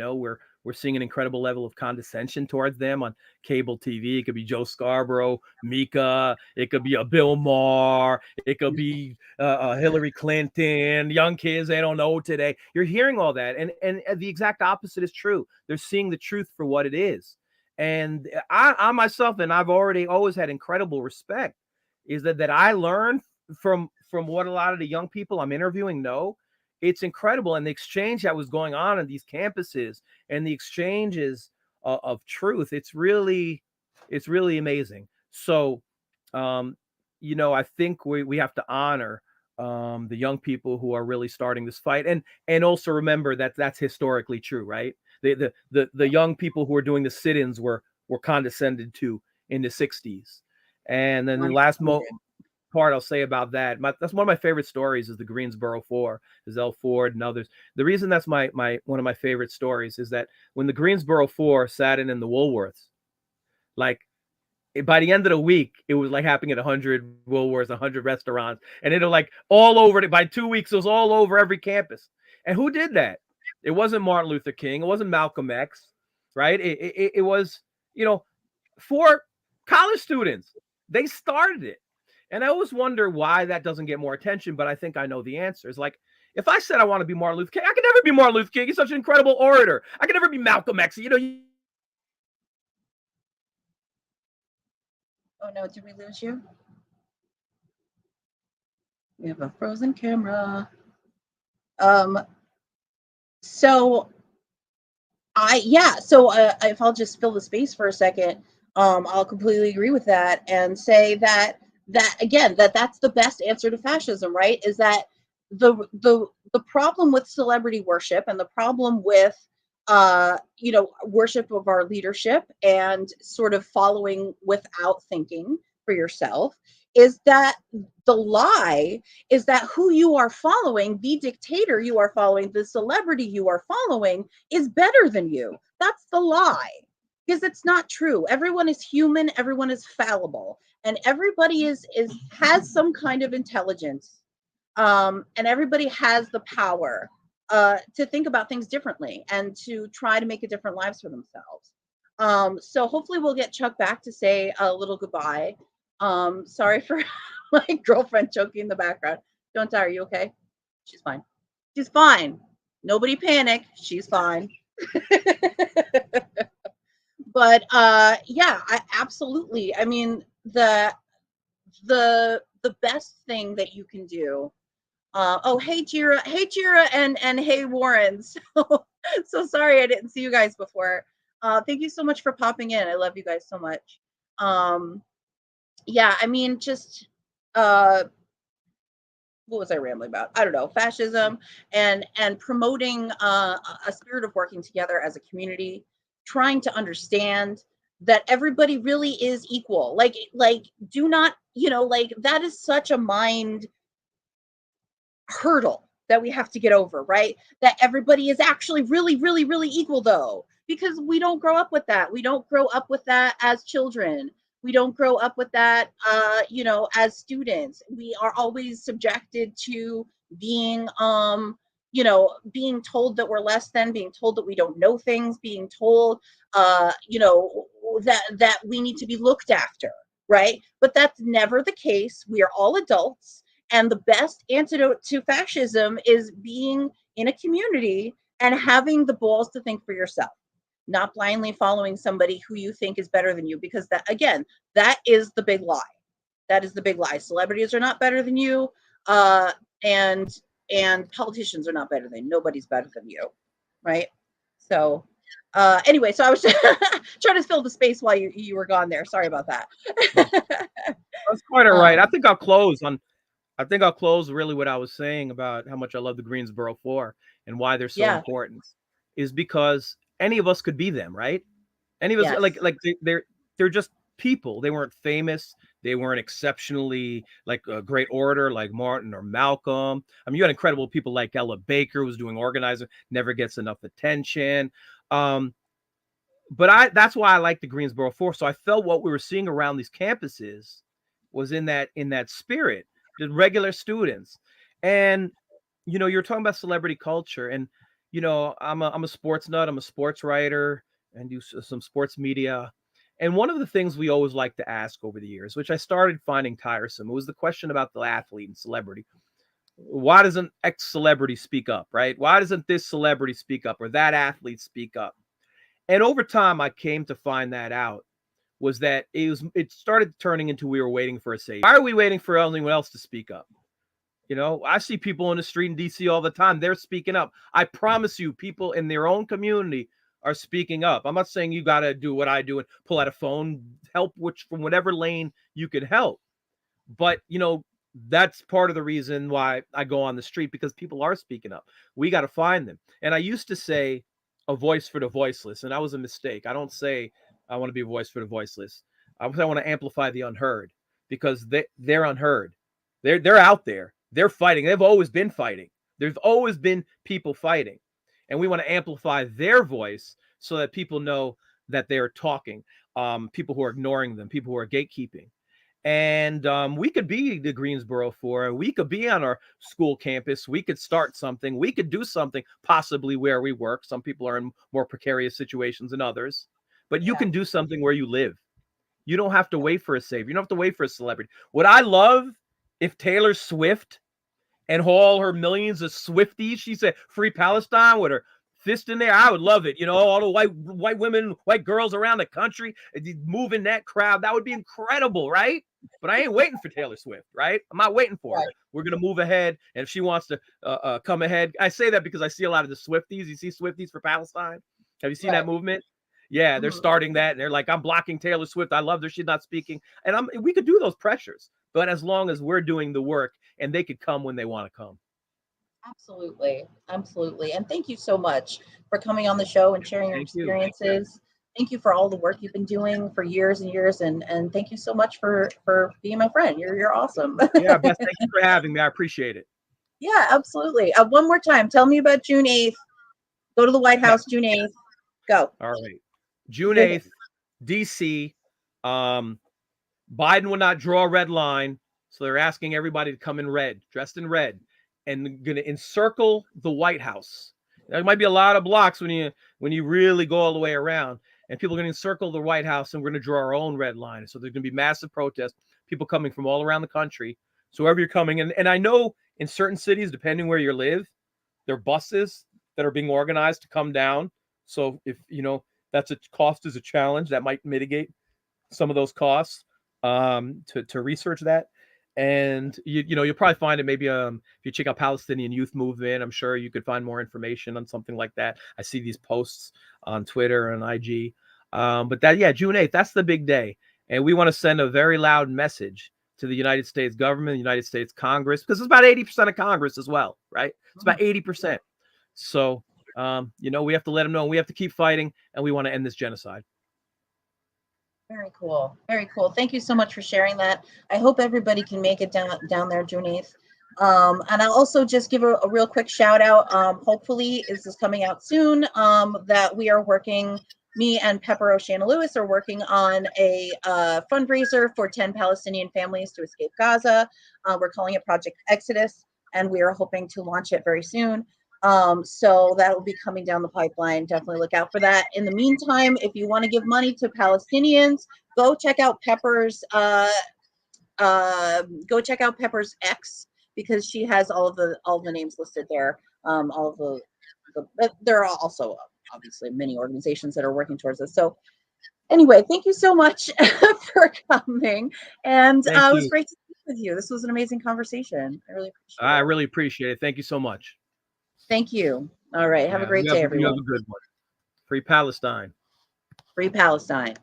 We're seeing an incredible level of condescension towards them on cable TV. It could be Joe Scarborough, Mika, it could be a Bill Maher, it could be Hillary Clinton. Young kids, they don't know today. You're hearing all that, and the exact opposite is true. They're seeing the truth for what it is. And I myself, and I've always had incredible respect, is that I learned from what a lot of the young people I'm interviewing know. It's incredible. And the exchange that was going on in these campuses and the exchanges of truth, it's really amazing. So um I think we have to honor the young people who are really starting this fight, and also remember that that's historically true, right? The young people who are doing the sit-ins were condescended to in the 60s. And then the last 100. part I'll say about that. That's one of my favorite stories is the Greensboro Four, Zell Ford and others. The reason that's my one of my favorite stories is that when the Greensboro Four sat in the Woolworths, like by the end of the week, it was like happening at 100 Woolworths, 100 restaurants, and it'll like all over it. By 2 weeks, it was all over every campus. And who did that? It wasn't Martin Luther King. It wasn't Malcolm X, right? It was, you know, for college students. They started it. And I always wonder why that doesn't get more attention, but I think I know the answer. It's like, if I said I want to be Martin Luther King, I could never be Martin Luther King. He's such an incredible orator. I could never be Malcolm X. Oh no, did we lose you? We have a frozen camera. Um, So so if I'll just fill the space for a second, I'll completely agree with that and say that again, that's the best answer to fascism, right? Is that the problem with celebrity worship and the problem with worship of our leadership and sort of following without thinking for yourself is that the lie is that who you are following, the dictator you are following, the celebrity you are following is better than you. That's the lie. Because it's not true. Everyone is human, everyone is fallible, and everybody is has some kind of intelligence. And everybody has the power to think about things differently and to try to make a different lives for themselves. So hopefully we'll get Chuck back to say a little goodbye. Sorry for my girlfriend choking in the background. Don't die. Are you okay? She's fine. She's fine. Nobody panic. She's fine. But yeah, I absolutely. I mean, the best thing that you can do. Oh, hey Jira, and hey Warren. So sorry I didn't see you guys before. Thank you so much for popping in. I love you guys so much. Um, yeah, I mean, just what was I rambling about? I don't know, fascism and promoting a spirit of working together as a community, trying to understand that everybody really is equal. Like do not, like that is such a mind hurdle that we have to get over, right? That everybody is actually really, really, really equal, though, because we don't grow up with that. We don't grow up with that as children. We don't grow up with that, as students. We are always subjected to being, being told that we're less than, being told that we don't know things, being told, that we need to be looked after, right? But that's never the case. We are all adults, and the best antidote to fascism is being in a community and having the balls to think for yourself, not blindly following somebody who you think is better than you, because that, again, that is the big lie. That is the big lie. Celebrities are not better than you, uh, and and politicians are not better than you. Nobody's better than you, right? So anyway, so I was trying to fill the space while you were gone there. Sorry about that. That's quite all right. um, I think I'll close really what I was saying about how much I love the Greensboro Four and why they're so yeah. important is because any of us could be them, right? Any of us Yes. they're just people. They weren't famous. They weren't exceptionally like a great orator like Martin or Malcolm. I mean, you had incredible people like Ella Baker who's doing organizing, never gets enough attention. Um, but that's why I like the Greensboro Four. So I felt what we were seeing around these campuses was in that spirit, the regular students. And you're talking about celebrity culture, and I'm a sports nut, I'm a sports writer, and do some sports media. And one of the things we always like to ask over the years, which I started finding tiresome, was the question about the athlete and celebrity. Why doesn't X celebrity speak up, right? Why doesn't this celebrity speak up or that athlete speak up? And over time, I came to find that out was that it started turning into we were waiting for a savior. Why are we waiting for anyone else to speak up? I see people in the street in DC all the time. They're speaking up. I promise you, people in their own community are speaking up. I'm not saying you got to do what I do and pull out a phone, help which from whatever lane you can help. But, that's part of the reason why I go on the street because people are speaking up. We got to find them. And I used to say a voice for the voiceless, and that was a mistake. I don't say I want to be a voice for the voiceless. I want to amplify the unheard because they're unheard. They're out there. They're fighting. They've always been fighting. There's always been people fighting. And we want to amplify their voice so that people know that they're talking. People who are ignoring them, people who are gatekeeping. And we could be the Greensboro Four. We could be on our school campus. We could start something. We could do something possibly where we work. Some people are in more precarious situations than others. But you Yeah. can do something where you live. You don't have to wait for a savior. You don't have to wait for a celebrity. Would I love if Taylor Swift and all her millions of Swifties, she said, free Palestine with her fist in there. I would love it. All the white women, white girls around the country moving that crowd. That would be incredible, right? But I ain't waiting for Taylor Swift, right? I'm not waiting for her. Right. We're gonna move ahead, and if she wants to come ahead, I say that because I see a lot of the Swifties. You see Swifties for Palestine? Have you seen that Right. movement? Yeah, they're Mhm. starting that, and they're like, "I'm blocking Taylor Swift. I love her. She's not speaking." And we could do those pressures, but as long as we're doing the work, and they could come when they want to come. Absolutely. Absolutely. And thank you so much for coming on the show and sharing your Thank you. experiences. Thank you for all the work you've been doing for years and years. And thank you so much for being my friend. You're awesome. Yeah, Beth, thank you for having me. I appreciate it. Yeah, absolutely. One more time, tell me about June 8th. Go to the White Yeah. House, June 8th. Go. All right. June 8th, DC. Biden will not draw a red line. So they're asking everybody to come in red, dressed in red, and going to encircle the White House. There might be a lot of blocks when you really go all the way around, and people are going to encircle the White House, and we're going to draw our own red line. So there's going to be massive protests, people coming from all around the country. So wherever you're coming, and I know in certain cities, depending where you live, there are buses that are being organized to come down. So if that's a cost is a challenge, that might mitigate some of those costs to research that. And you'll probably find it maybe if you check out Palestinian Youth Movement, I'm sure you could find more information on something like that. I see these posts on Twitter and IG. But June 8th, that's the big day. And we want to send a very loud message to the United States government, the United States Congress, because it's about 80% of Congress as well, right? It's about 80%. So, we have to let them know, and we have to keep fighting, and we want to end this genocide. Very cool. Very cool. Thank you so much for sharing that. I hope everybody can make it down there June 8th. And I'll also just give a real quick shout out. Hopefully this is coming out soon. That we are working, me and Pepper O'Shana Lewis are working on a fundraiser for 10 Palestinian families to escape Gaza. We're calling it Project Exodus, and we are hoping to launch it very soon. So that will be coming down the pipeline. Definitely look out for that. In the meantime, if you want to give money to Palestinians, go check out Pepper's X, because she has all the names listed there. All of there are also obviously many organizations that are working towards this. So anyway, thank you so much for coming. And Thank it was you. great to speak with you. This was an amazing conversation. I really appreciate it. I really appreciate it. Thank you so much. Thank you. All right. Have a great day, everyone. You have a good one. Free Palestine. Free Palestine.